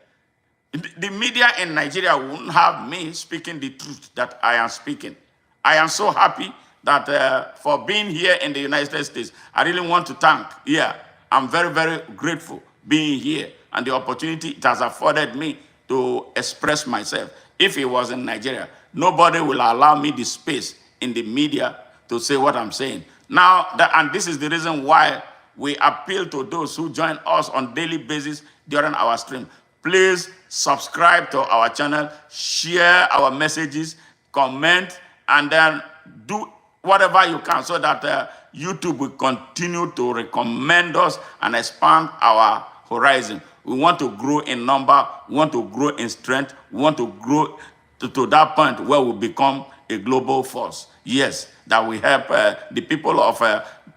S1: The media in Nigeria wouldn't have me speaking the truth that I am speaking. I am so happy that for being here in the United States, I really want to thank. Yeah, I'm very, very grateful being here and the opportunity it has afforded me to express myself. If it was in Nigeria, nobody will allow me the space in the media to say what I'm saying. Now, and this is the reason why we appeal to those who join us on daily basis during our stream. Please subscribe to our channel, share our messages, comment, and then do whatever you can so that YouTube will continue to recommend us and expand our horizon. We want to grow in number, we want to grow in strength, we want to grow to that point where we become a global force. Yes, that we help the people of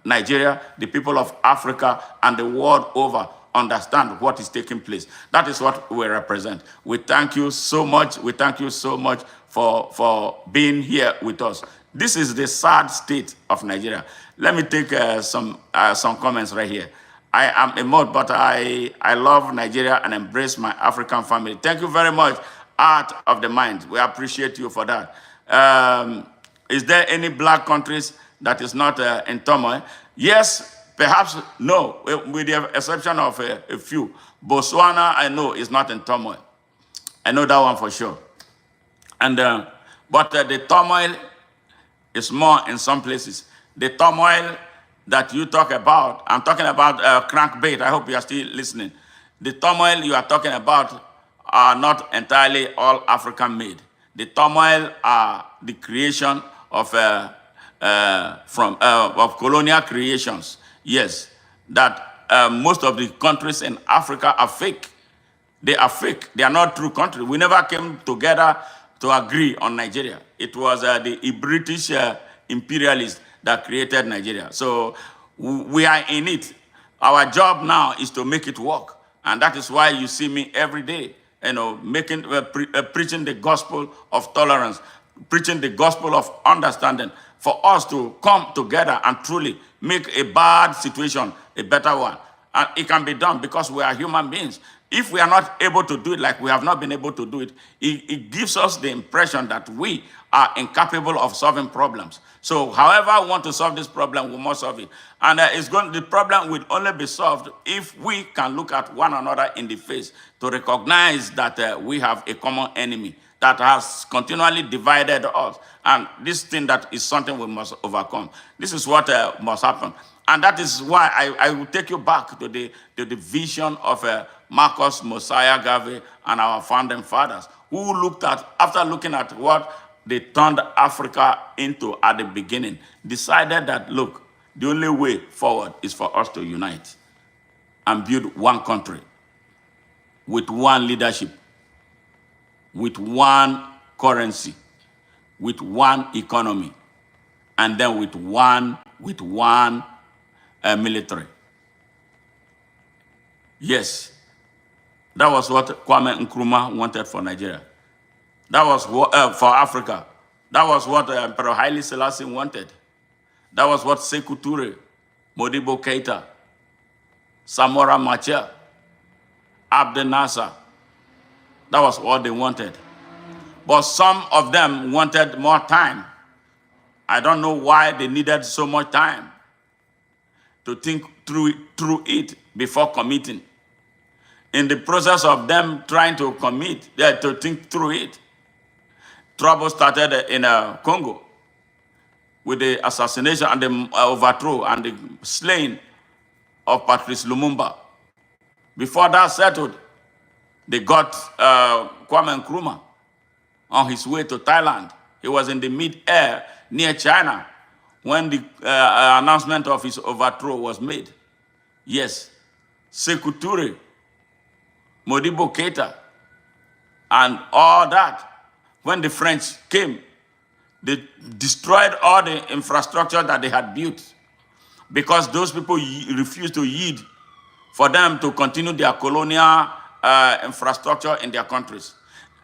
S1: Nigeria, the people of Africa, and the world over understand what is taking place. That is what we represent. We thank you so much. We thank you so much for being here with us. This is the sad state of Nigeria. Let me take some comments right here. I am a mod, but I love Nigeria and embrace my African family. Thank you very much, Art of the Mind. We appreciate you for that. Is there any black countries that is not in turmoil? Yes, perhaps no, with the exception of a few. Botswana, I know, is not in turmoil. I know that one for sure. And but the turmoil is more in some places. The turmoil that you talk about, I'm talking about crankbait. I hope you are still listening. The turmoil you are talking about are not entirely all African made. The turmoil are the creation of of colonial creations. Yes, that most of the countries in Africa are fake. They are fake. They are not true country. We never came together to agree on Nigeria. It was the British imperialists that created Nigeria. So we are in it. Our job now is to make it work. And that is why you see me every day, making, preaching the gospel of tolerance, preaching the gospel of understanding, for us to come together and truly make a bad situation a better one. And it can be done because we are human beings. If we are not able to do it like we have not been able to do it, it gives us the impression that we are incapable of solving problems. So however we want to solve this problem, we must solve it. And the problem will only be solved if we can look at one another in the face to recognize that we have a common enemy that has continually divided us. And this thing that is something we must overcome. This is what must happen. And that is why I will take you back to the vision of Marcus Mosiah Garvey and our founding fathers, who looked at, after looking at what they turned Africa into at the beginning, decided that, look, the only way forward is for us to unite and build one country with one leadership, with one currency, with one economy, and then with one military. Yes, that was what Kwame Nkrumah wanted for Nigeria. That was what, for Africa. That was what Emperor Haile Selassie wanted. That was what Sekou Toure, Modibo Keita, Samora Machel, Abdel Nasser, that was what they wanted. But some of them wanted more time. I don't know why they needed so much time to think through it before committing. In the process of them trying to commit, to think through it, trouble started in Congo with the assassination and the overthrow and the slaying of Patrice Lumumba. Before that settled, they got Kwame Nkrumah on his way to Thailand. He was in the mid-air near China when the announcement of his overthrow was made. Yes, Sekou Toure, Modibo Keita, and all that. When the French came, they destroyed all the infrastructure that they had built because those people refused to yield for them to continue their colonial infrastructure in their countries.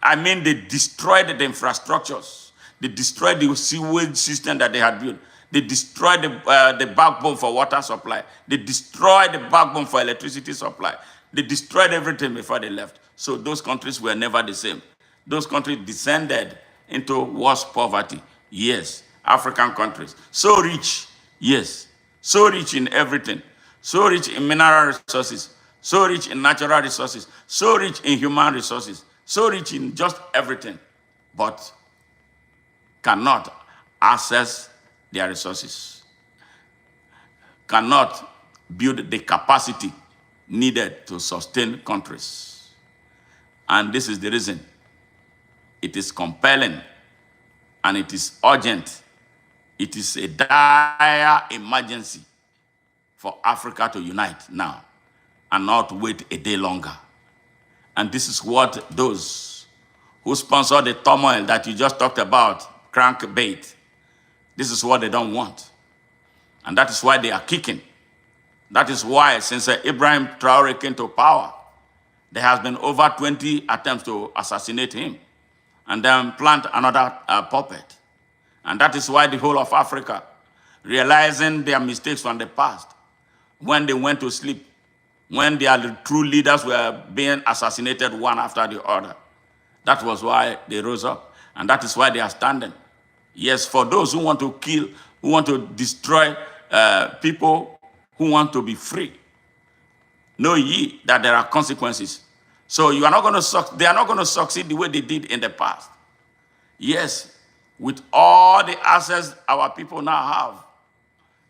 S1: I mean, they destroyed the infrastructures. They destroyed the sewage system that they had built. They destroyed the backbone for water supply. They destroyed the backbone for electricity supply. They destroyed everything before they left. So those countries were never the same. Those countries descended into worse poverty. Yes, African countries. So rich, yes. So rich in everything. So rich in mineral resources. So rich in natural resources. So rich in human resources. So rich in just everything. But cannot access their resources. Cannot build the capacity needed to sustain countries. And this is the reason it is compelling and it is urgent. It is a dire emergency for Africa to unite now and not wait a day longer. And this is what those who sponsor the turmoil that you just talked about, crankbait, this is what they don't want. And that is why they are kicking. That is why since Ibrahim Traore came to power, there has been over 20 attempts to assassinate him and then plant another puppet. And that is why the whole of Africa, realizing their mistakes from the past, when they went to sleep, when their true leaders were being assassinated one after the other, that was why they rose up. And that is why they are standing. Yes, for those who want to kill, who want to destroy people who want to be free, know ye that there are consequences. So you are not going to they are not going to succeed the way they did in the past. Yes, with all the access our people now have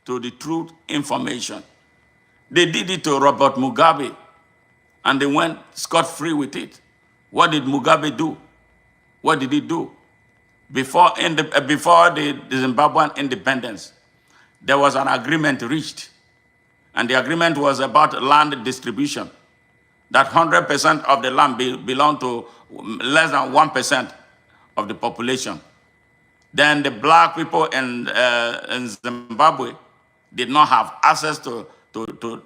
S1: to the truth information. They did it to Robert Mugabe, and they went scot-free with it. What did Mugabe do? What did he do? Before the Zimbabwean independence, there was an agreement reached, and the agreement was about land distribution. That 100% of the land belonged to less than 1% of the population. Then the black people in Zimbabwe did not have access to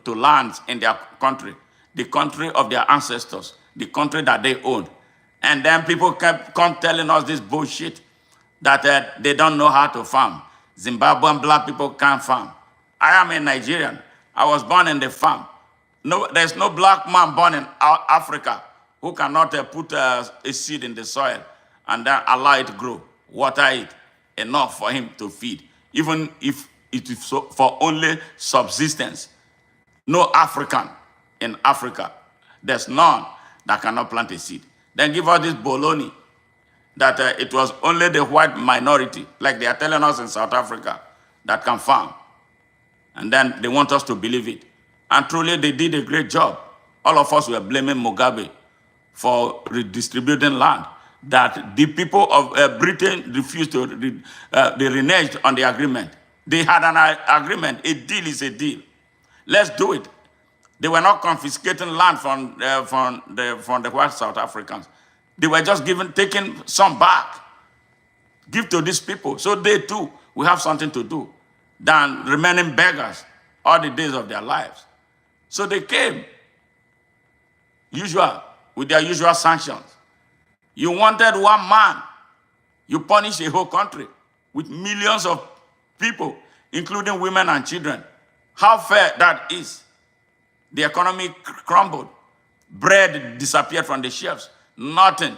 S1: lands in their country, the country of their ancestors, the country that they owned. And then people kept telling us this bullshit that they don't know how to farm. Zimbabwean black people can't farm. I am a Nigerian. I was born in the farm. No, there's no black man born in Africa who cannot put a seed in the soil and then allow it to grow, water it enough for him to feed, even if it is for only subsistence. No African in Africa, there's none that cannot plant a seed. Then give us this baloney that it was only the white minority, like they are telling us in South Africa, that can farm. And then they want us to believe it. And truly, they did a great job. All of us were blaming Mugabe for redistributing land, that the people of Britain refused to, they reneged on the agreement. They had an agreement. A deal is a deal. Let's do it. They were not confiscating land from the white South Africans. They were just taking some back, give to these people, so they too will have something to do than remaining beggars all the days of their lives. So they came, with their usual sanctions. You wanted one man, you punished a whole country with millions of people, including women and children. How fair that is. The economy crumbled. Bread disappeared from the shelves. Nothing.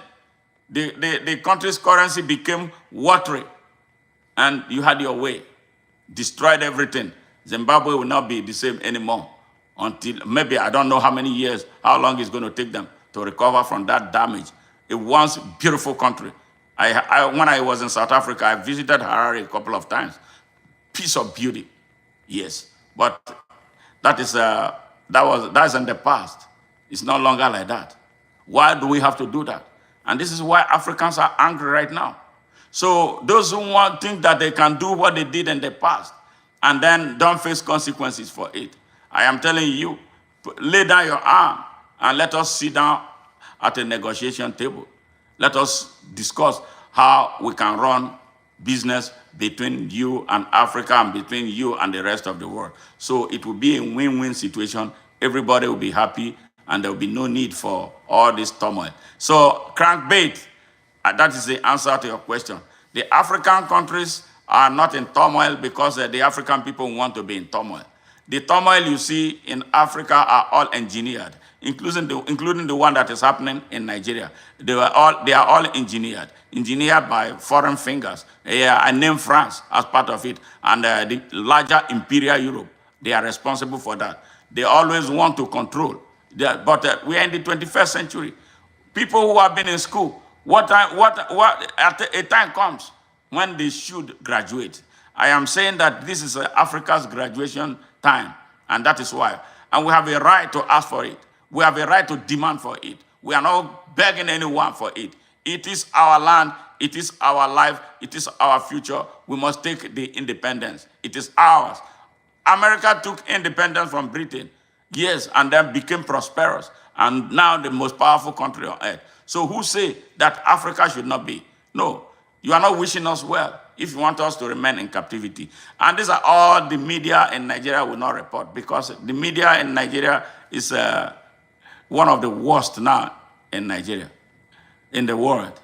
S1: The country's currency became watery. And you had your way. Destroyed everything. Zimbabwe will not be the same anymore until maybe, I don't know how many years, how long it's going to take them to recover from that damage. A once beautiful country. When I was in South Africa, I visited Harare a couple of times. Piece of beauty, yes. But that's in the past. It's no longer like that. Why do we have to do that? And this is why Africans are angry right now. So those who think that they can do what they did in the past and then don't face consequences for it, I am telling you, lay down your arm and let us sit down at a negotiation table. Let us discuss how we can run business between you and Africa and between you and the rest of the world. So it will be a win-win situation. Everybody will be happy and there will be no need for all this turmoil. So crankbait, that is the answer to your question. The African countries are not in turmoil because the African people want to be in turmoil. The turmoil you see in Africa are all engineered, including the one that is happening in Nigeria. They are all engineered by foreign fingers. I name France as part of it, and the larger imperial Europe. They are responsible for that. They always want to control. But we are in the 21st century. People who have been in school, a time comes when they should graduate. I am saying that this is Africa's graduation time, and that is why. And we have a right to ask for it. We have a right to demand for it. We are not begging anyone for it. It is our land, it is our life, it is our future. We must take the independence. It is ours. America took independence from Britain, yes, and then became prosperous, and now the most powerful country on earth. So who say that Africa should not be? No, you are not wishing us well if you want us to remain in captivity. And these are all the media in Nigeria will not report, because the media in Nigeria is one of the worst now in Nigeria, in the world.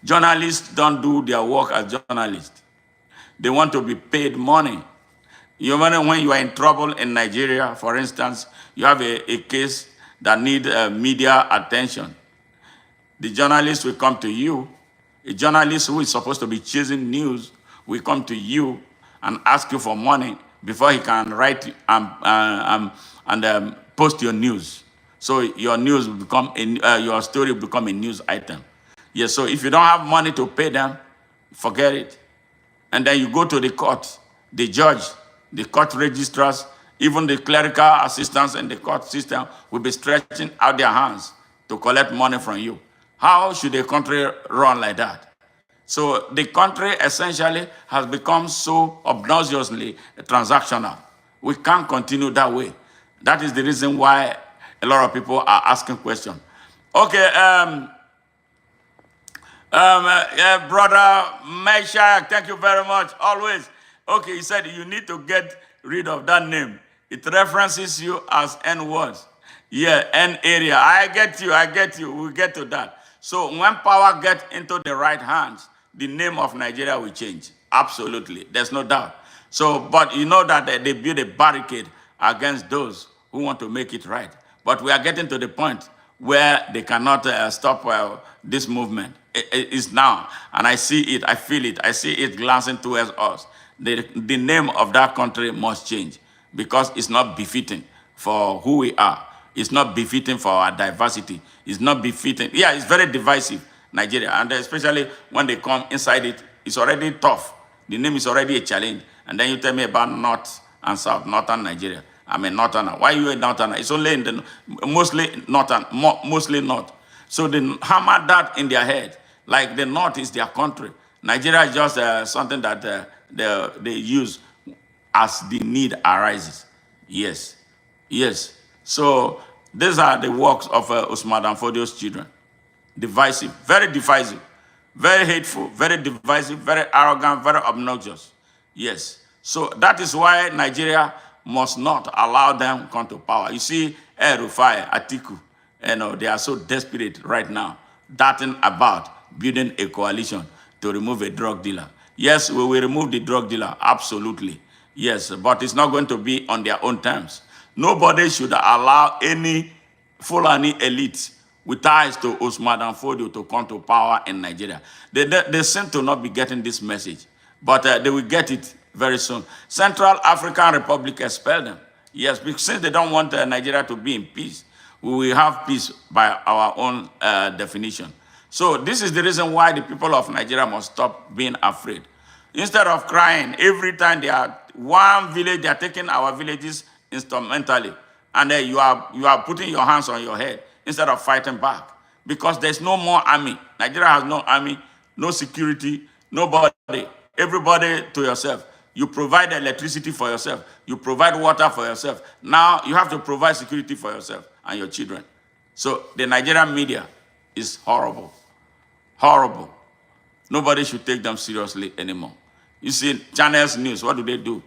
S1: Journalists don't do their work as journalists. They want to be paid money. You know, when you are in trouble in Nigeria, for instance, you have a case that needs media attention. The journalist will come to you. A journalist who is supposed to be chasing news will come to you and ask you for money before he can write and post your news. So your news will become your story will become a news item. Yes. So if you don't have money to pay them, forget it. And then you go to the court, the judge, the court registrars, even the clerical assistants in the court system will be stretching out their hands to collect money from you. How should a country run like that? So the country essentially has become so obnoxiously transactional. We can't continue that way. That is the reason why a lot of people are asking questions. Okay, brother Meshach, thank you very much. Always. Okay, he said you need to get rid of that name. It references you as N words. Yeah, N area. I get you. I get you. We'll get to that. So when power gets into the right hands, the name of Nigeria will change. Absolutely. There's no doubt. So, but you know that they build a barricade against those who want to make it right. But we are getting to the point where they cannot stop this movement. It is now, and I see it, I feel it, I see it glancing towards us. The name of that country must change because it's not befitting for who we are. It's not befitting for our diversity. It's not befitting. Yeah, it's very divisive, Nigeria, and especially when they come inside it, it's already tough. The name is already a challenge, and then you tell me about North and South, Northern Nigeria. I'm a Northerner. Why are you a Northerner? It's only in the mostly Northern, mostly North. So they hammer that in their head, like the North is their country. Nigeria is just something that they use as the need arises. Yes, yes. So these are the works of Usman Dan Fodio's children. Divisive, very hateful, very divisive, very arrogant, very obnoxious. Yes. So that is why Nigeria must not allow them come to power. You see, Rufai, Atiku, they are so desperate right now, darting about building a coalition to remove a drug dealer. Yes, we will remove the drug dealer, absolutely. Yes, but it's not going to be on their own terms. Nobody should allow any Fulani elite with ties to Usman Dan Fodio to come to power in Nigeria. They seem to not be getting this message, but they will get it very soon. Central African Republic expelled them. Yes, because since they don't want Nigeria to be in peace, we will have peace by our own definition. So this is the reason why the people of Nigeria must stop being afraid. Instead of crying every time they are one village, they are taking our villages instrumentally, and then you are putting your hands on your head instead of fighting back, because there's no more army. Nigeria has no army, no security, nobody. Everybody to yourself. You provide electricity for yourself. You provide water for yourself. Now you have to provide security for yourself and your children. So the Nigerian media is horrible. Horrible. Nobody should take them seriously anymore. You see, Channels News, what do?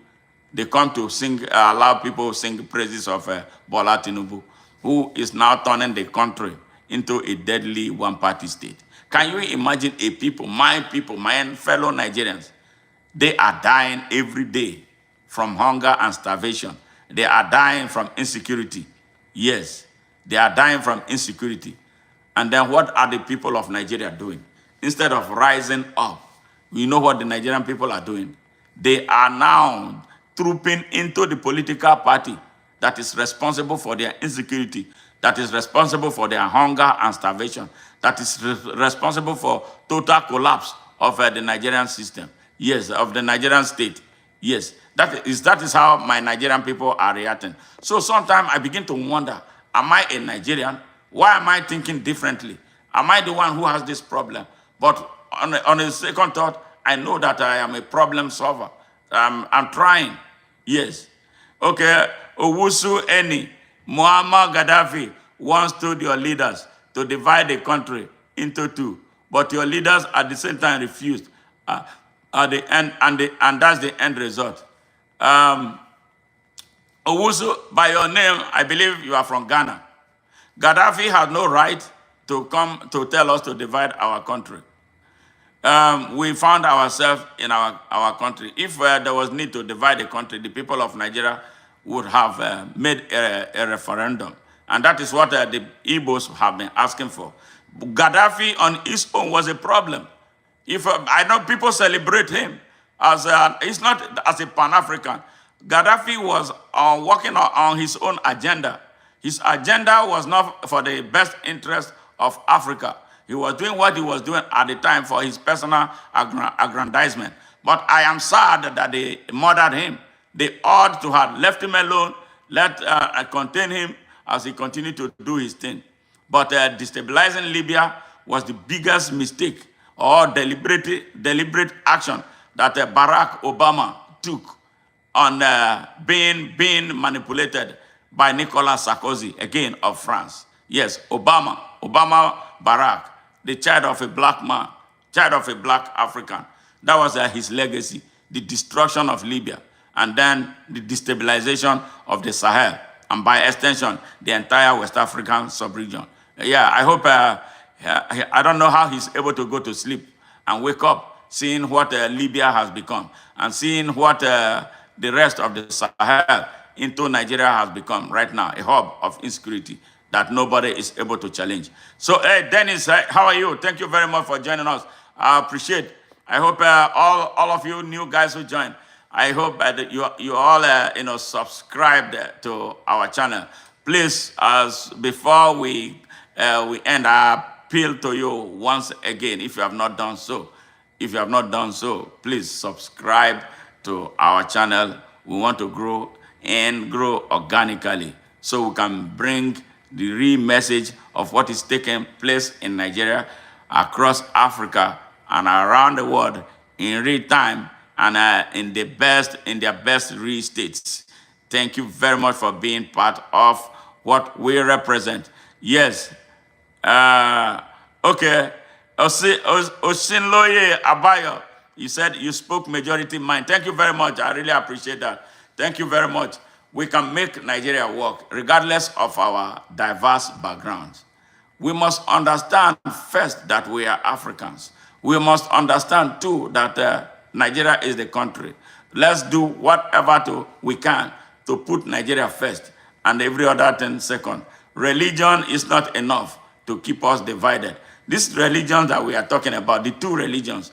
S1: They come to sing, allow people to sing praises of Bola Tinubu, who is now turning the country into a deadly one-party state. Can you imagine my fellow Nigerians, they are dying every day from hunger and starvation. They are dying from insecurity. Yes, they are dying from insecurity. And then what are the people of Nigeria doing? Instead of rising up, you know what the Nigerian people are doing? They are now trooping into the political party that is responsible for their insecurity, that is responsible for their hunger and starvation, that is responsible for total collapse of the Nigerian system. Yes, of the Nigerian state. Yes, that is how my Nigerian people are reacting. So sometimes I begin to wonder, am I a Nigerian? Why am I thinking differently? Am I the one who has this problem? But on a second thought, I know that I am a problem solver. I'm trying. Yes. Okay. Owusu Eni, Muammar Gaddafi once told your leaders to divide the country into two, but your leaders at the same time refused. At the end, and that's the end result. Owusu, by your name, I believe you are from Ghana. Gaddafi had no right to come to tell us to divide our country. We found ourselves in our country. If there was need to divide the country, the people of Nigeria would have made a referendum. And that is what the Igbos have been asking for. Gaddafi on his own was a problem. If I know people celebrate him as he's not as a Pan-African. Gaddafi was working on his own agenda. His agenda was not for the best interest of Africa. He was doing what he was doing at the time for his personal aggrandizement. But I am sad that they murdered him. They ought to have left him alone, let contain him as he continued to do his thing. But destabilizing Libya was the biggest mistake or deliberate action that Barack Obama took on being manipulated by Nicolas Sarkozy, again of France. Yes, Obama Barack, the child of a black man, child of a black African. That was his legacy, the destruction of Libya, and then the destabilization of the Sahel, and by extension, the entire West African sub-region. Yeah, I hope, I don't know how he's able to go to sleep and wake up seeing what Libya has become, and seeing what the rest of the Sahel into Nigeria has become right now, a hub of insecurity that nobody is able to challenge. So, hey, Dennis, how are you? Thank you very much for joining us. I appreciate. I hope all of you new guys who joined, I hope that you all subscribed to our channel. Please, as before we end, I appeal to you once again, if you have not done so. If you have not done so, please subscribe to our channel. We want to grow and grow organically so we can bring the real message of what is taking place in Nigeria, across Africa, and around the world in real time, and in their best real states. Thank you very much for being part of what we represent. Yes. Okay. Osinloye Abayo, you said you spoke majority mind. Thank you very much. I really appreciate that. Thank you very much. We can make Nigeria work regardless of our diverse backgrounds. We must understand first that we are Africans. We must understand too that Nigeria is the country. Let's do whatever we can to put Nigeria first and every other thing second. Religion is not enough to keep us divided. These religions that we are talking about, the two religions,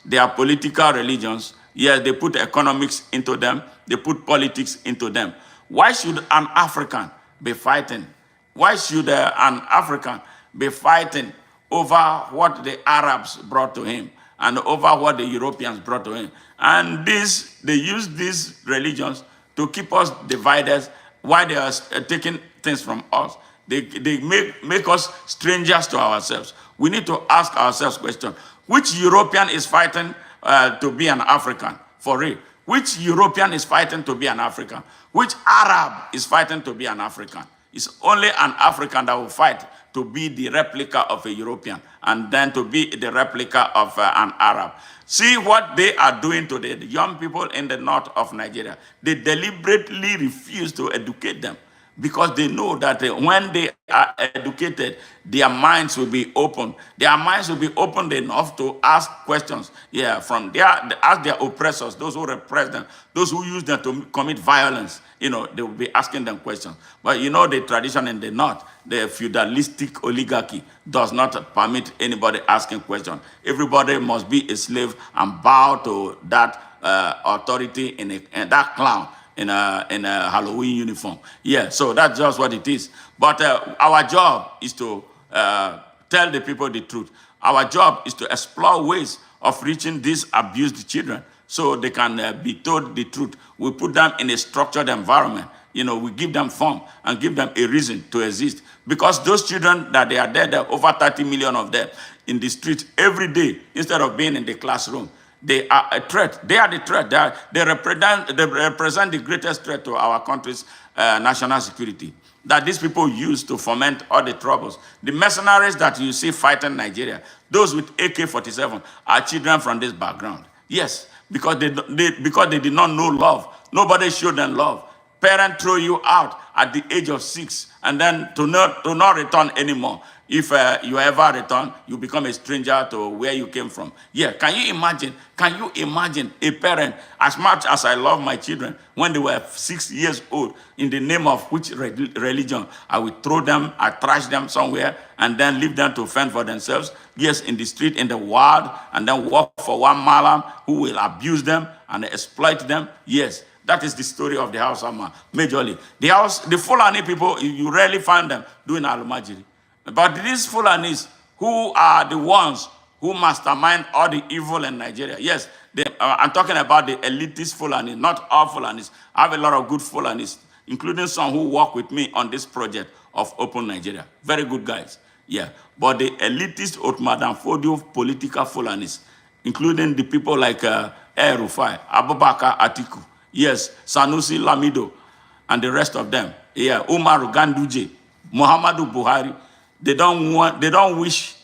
S1: they are political religions. Yes, they put economics into them. They put politics into them. Why should an African be fighting? Why should an African be fighting over what the Arabs brought to him and over what the Europeans brought to him? And they use these religions to keep us divided while they are taking things from us. They make us strangers to ourselves. We need to ask ourselves question. Which European is fighting to be an African? For real. Which European is fighting to be an African? Which Arab is fighting to be an African? It's only an African that will fight to be the replica of a European and then to be the replica of an Arab. See what they are doing to the young people in the north of Nigeria. They deliberately refuse to educate them because they know that when they are educated, their minds will be open. Their minds will be opened enough to ask questions. Yeah, ask their oppressors, those who repress them, those who use them to commit violence. They will be asking them questions. But the tradition in the north, the feudalistic oligarchy does not permit anybody asking questions. Everybody must be a slave and bow to that authority in that clown in a Halloween uniform. Yeah, so that's just what it is. But our job is to tell the people the truth. Our job is to explore ways of reaching these abused children so they can be told the truth. We put them in a structured environment. We give them form and give them a reason to exist. Because those children that they are there are over 30 million of them in the street every day instead of being in the classroom. They are a threat. They are the threat. They represent the greatest threat to our country's national security that these people use to foment all the troubles. The mercenaries that you see fighting Nigeria, those with AK-47, are children from this background. Yes, because they did not know love. Nobody showed them love. Parents throw you out at the age of 6 and then to not return anymore. If you ever return, you become a stranger to where you came from. Yeah, can you imagine a parent, as much as I love my children, when they were 6 years old, in the name of which religion, I will throw them, I trash them somewhere, and then leave them to fend for themselves, yes, in the street, in the wild, and then work for one malam who will abuse them and exploit them, yes. That is the story of the Hausa man, majorly. The Fulani people, you rarely find them doing Almajiri. But these Fulanis, who are the ones who mastermind all the evil in Nigeria. Yes, I'm talking about the elitist Fulani, not all Fulanis. I have a lot of good Fulanis, including some who work with me on this project of Open Nigeria. Very good guys. Yeah. But the elitist Otmadan Fodio political Fulanis, including the people like Rufai, Abubakar Atiku, yes, Sanusi Lamido, and the rest of them. Yeah, Umar Ganduje, Muhammadu Buhari, they don't wish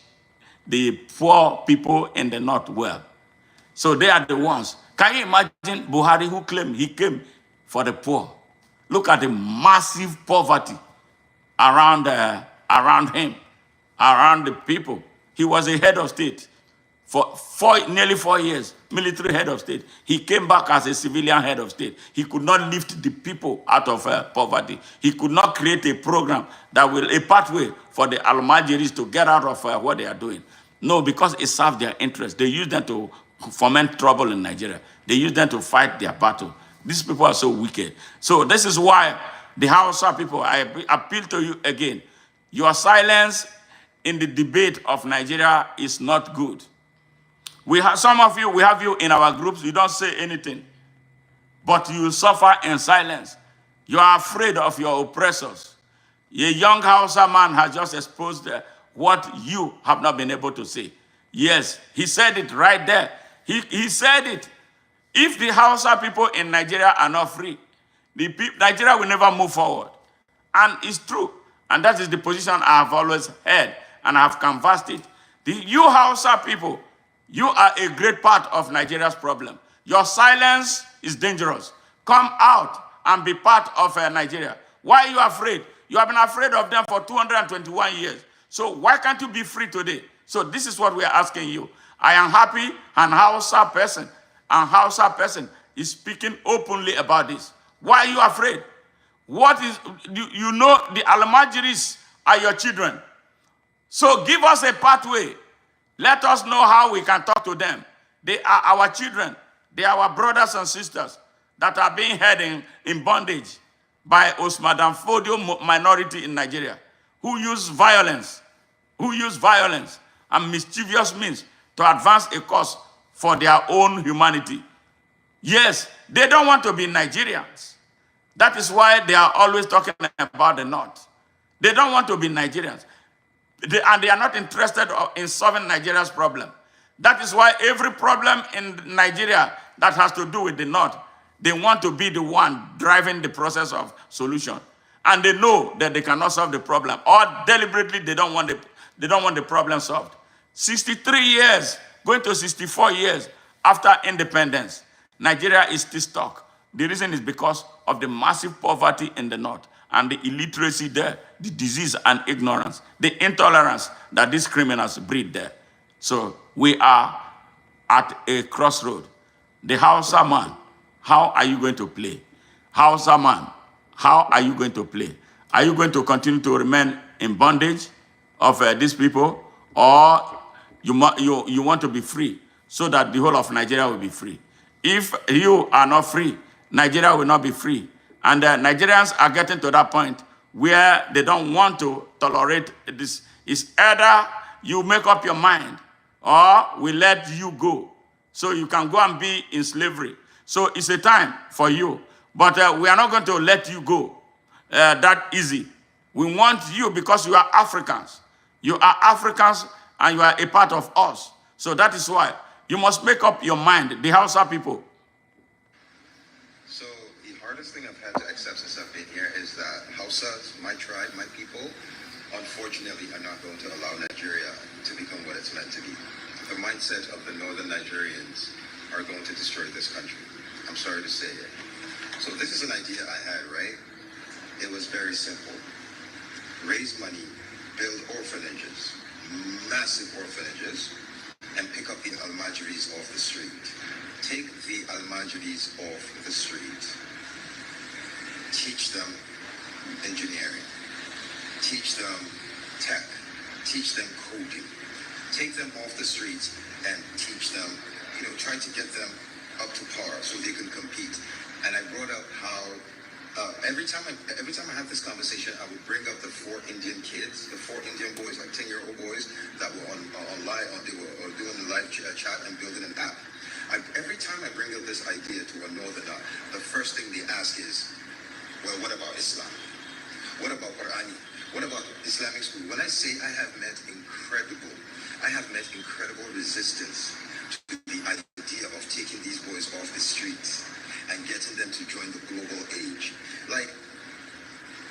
S1: the poor people in the north well. So they are the ones. Can you imagine Buhari who claimed he came for the poor? Look at the massive poverty around him, around the people. He was a head of state for nearly 4 years, military head of state. He came back as a civilian head of state. He could not lift the people out of poverty. He could not create a program that will, a pathway for the Almajiris to get out of what they are doing. No, because it served their interest. They used them to foment trouble in Nigeria. They used them to fight their battle. These people are so wicked. So this is why the Hausa people, I appeal to you again. Your silence in the debate of Nigeria is not good. We have some of you, we have you in our groups, you don't say anything, but you suffer in silence. You are afraid of your oppressors. A young Hausa man has just exposed what you have not been able to say. Yes, he said it right there. He said it. If the Hausa people in Nigeria are not free, Nigeria will never move forward. And it's true. And that is the position I have always had, and I have canvassed it. You Hausa people, you are a great part of Nigeria's problem. Your silence is dangerous. Come out and be part of Nigeria. Why are you afraid? You have been afraid of them for 221 years. So why can't you be free today? So this is what we are asking you. I am happy and Hausa person is speaking openly about this. Why are you afraid? You know the Almajiris are your children. So give us a pathway. Let us know how we can talk to them. They are our children. They are our brothers and sisters that are being held in bondage by Osman Danfodio minority in Nigeria, who use violence and mischievous means to advance a cause for their own humanity. Yes, they don't want to be Nigerians. That is why they are always talking about the North. They don't want to be Nigerians. And they are not interested in solving Nigeria's problem. That is why every problem in Nigeria that has to do with the North, they want to be the one driving the process of solution. And they know that they cannot solve the problem. Or deliberately, they don't want the problem solved. 63 years, going to 64 years after independence, Nigeria is still stuck. The reason is because of the massive poverty in the North and the illiteracy there, the disease and ignorance, the intolerance that these criminals breed there. So we are at a crossroad. The Hausa man, how are you going to play? Hausa man, how are you going to play? Are you going to continue to remain in bondage of these people, or you want to be free so that the whole of Nigeria will be free? If you are not free, Nigeria will not be free. And Nigerians are getting to that point where they don't want to tolerate this. It's either you make up your mind or we let you go so you can go and be in slavery. So it's a time for you. But we are not going to let you go that easy. We want you because you are Africans. You are Africans and you are a part of us. So that is why you must make up your mind, the Hausa people.
S4: So the hardest thing I've had to accept since I've been here is that Hausas, my tribe, my people, unfortunately are not going to allow Nigeria to become what it's meant to be. The mindset of the northern Nigerians are going to destroy this country. I'm sorry to say it. So this is an idea I had, right? It was very simple. Raise money, build orphanages, massive orphanages, and pick up the Almajiris off the street. Take the Almajiris off the street. Teach them engineering. Teach them tech. Teach them coding. Take them off the streets and teach them, try to get them up to par so they can compete. And I brought up how every time I have this conversation, I would bring up the four Indian kids, the four Indian boys, like 10-year-old boys that were online, they were doing the live chat and building an app. Every time I bring up this idea to a northerner, the first thing they ask is, well, what about Islam? What about Qur'ani? What about Islamic school? When I say I have met incredible resistance to the idea of taking these boys off the streets and getting them to join the global age. Like,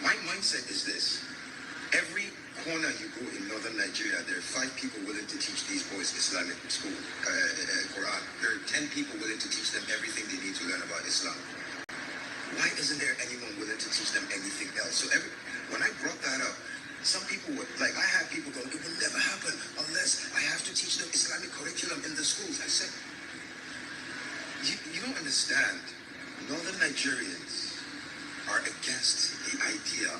S4: my mindset is this. Every corner you go in northern Nigeria, there are 5 people willing to teach these boys Islamic school, Quran. There are 10 people willing to teach them everything they need to learn about Islam. Why isn't there anyone willing to teach them anything else? So when I brought that up, some people were like, I had people going, it will never happen unless I have to teach them Islamic curriculum in the schools. I said, you don't understand. Northern Nigerians are against the idea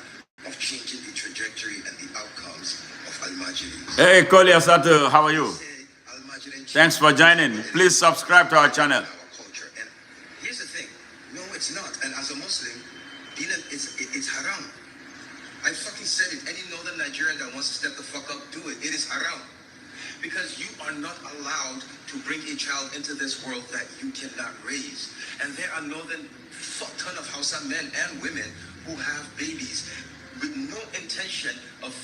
S4: of changing the trajectory and the outcomes of Al-Majiri.
S1: Hey, Koli Asatu, how are you? Thanks for joining. Please subscribe to our channel.
S4: And here's the thing. No, it's not. And as a Muslim, it's haram. I fucking said it. Any northern Nigerian that wants to step the fuck up, do it. It is haram. Because you are not allowed to bring a child into this world that you cannot raise. And there are fuck ton of Hausa men and women who have babies with no intention of,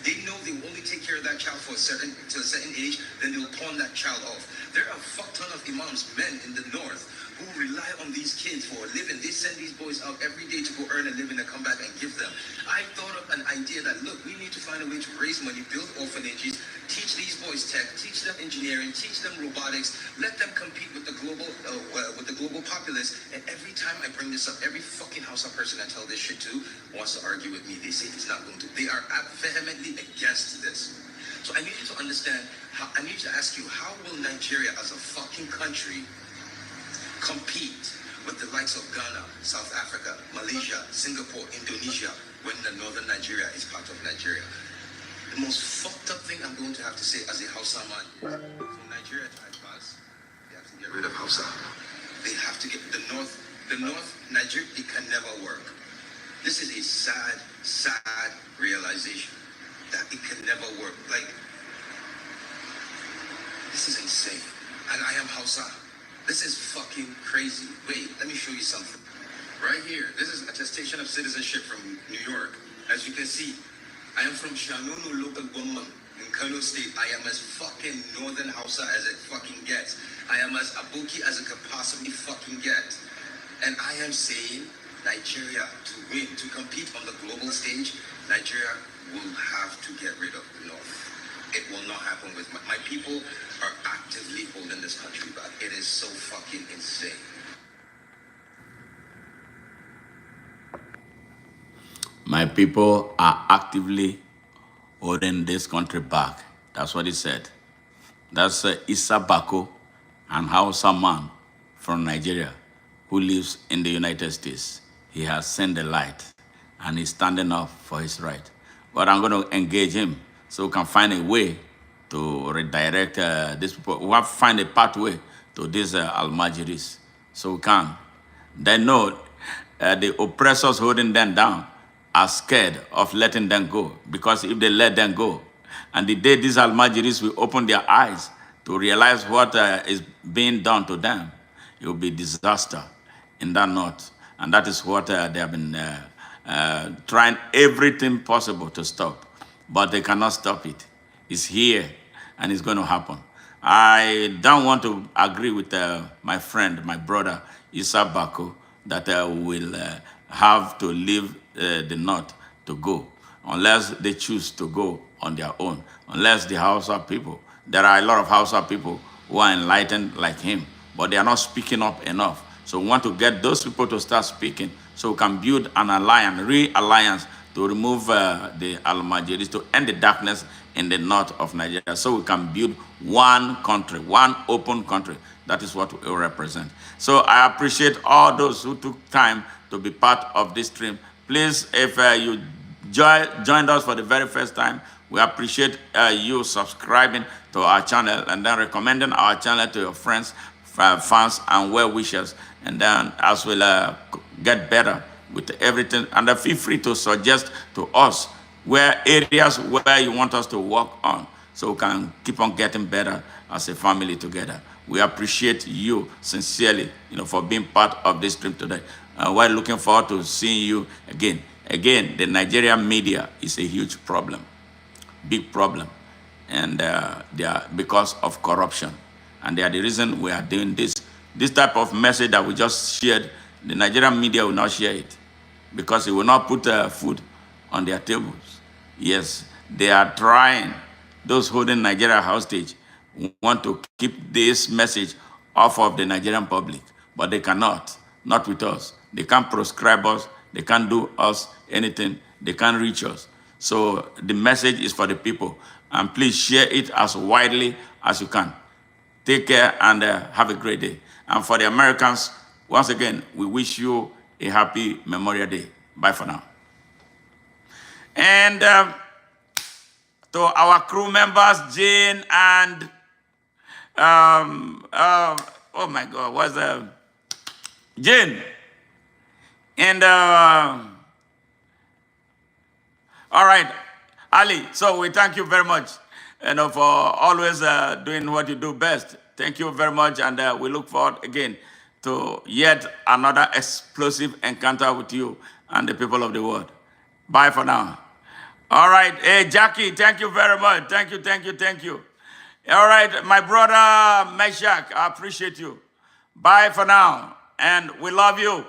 S4: they know they will only take care of that child till a certain age, then they'll pawn that child off. There are a fuck ton of imams, men in the north, who rely on these kids for a living. They send these boys out every day to go earn a living and come back and give them. I thought of an idea that, look, we need to find a way to raise money, build orphanages, teach these boys tech, teach them engineering, teach them robotics, let them compete with the global populace. And every time I bring this up, every fucking Hausa person I tell this shit to wants to argue with me. They say it's not going to. They are vehemently against this. So I need you to understand, I need to ask you, how will Nigeria as a fucking country compete with the likes of Ghana, South Africa, Malaysia, Singapore, Indonesia, when the northern Nigeria is part of Nigeria? The most fucked up thing I'm going to have to say as a Hausa man, for Nigeria to advance, they have to get rid of Hausa. They have to get the north, Nigeria, it can never work. This is a sad realization that it can never work. Like, this is insane. And I am Hausa. This is fucking crazy. Wait, let me show you something. Right here, this is attestation of citizenship from New York. As you can see, I am from Shanunu local government in Kano State. I am as fucking northern Hausa as it fucking gets. I am as Abuki as it could possibly fucking get. And I am saying Nigeria, to win, to compete on the global stage, Nigeria will have to get rid of the North. It will not happen with my people are actively holding this country back. It is so fucking insane.
S1: My people are actively holding this country back. That's what he said. That's Issa Bako, an Hausa man from Nigeria who lives in the United States. He has seen the light and he's standing up for his right. But I'm going to engage him so we can find a way to redirect these people. We have to find a pathway to these Almajiris so we can. They know the oppressors holding them down are scared of letting them go, because if they let them go, and the day these Almajiris will open their eyes to realize what is being done to them, it will be disaster in that north. And that is what they have been trying everything possible to stop. But they cannot stop it. It's here, and it's going to happen. I don't want to agree with my friend, my brother, Issa Bako, that will have to leave the north to go, unless they choose to go on their own, unless the Hausa people, there are a lot of Hausa people who are enlightened like him, but they are not speaking up enough. So we want to get those people to start speaking so we can build an alliance, re-alliance, to remove the Almajiris, to end the darkness in the north of Nigeria, so we can build one country, one open country. That is what we represent. So I appreciate all those who took time to be part of this stream. Please, if you joined us for the very first time, we appreciate you subscribing to our channel and then recommending our channel to your friends, fans, and well-wishers And then as we'll get better with everything, and feel free to suggest to us where areas where you want us to work on so we can keep on getting better as a family together. We appreciate you sincerely, for being part of this stream today. We're looking forward to seeing you again. Again, the Nigerian media is a huge problem, big problem, and they are because of corruption, and they are the reason we are doing this. This type of message that we just shared, the Nigerian media will not share it because it will not put food on their tables. Yes, they are trying. Those holding Nigeria hostage want to keep this message off of the Nigerian public, but they cannot. Not with us. They can't prescribe us. They can't do us anything. They can't reach us. So the message is for the people, and please share it as widely as you can. Take care and have a great day. And for the Americans, once again, we wish you a happy Memorial Day. Bye for now. And to our crew members, Jane and oh my God, what's Jane? And all right, Ali. So we thank you very much, for always doing what you do best. Thank you very much, and we look forward again to yet another explosive encounter with you and the people of the world. Bye for now. All right. Hey, Jackie, thank you very much. Thank you, thank you, thank you. All right, my brother Meshach, I appreciate you. Bye for now, and we love you.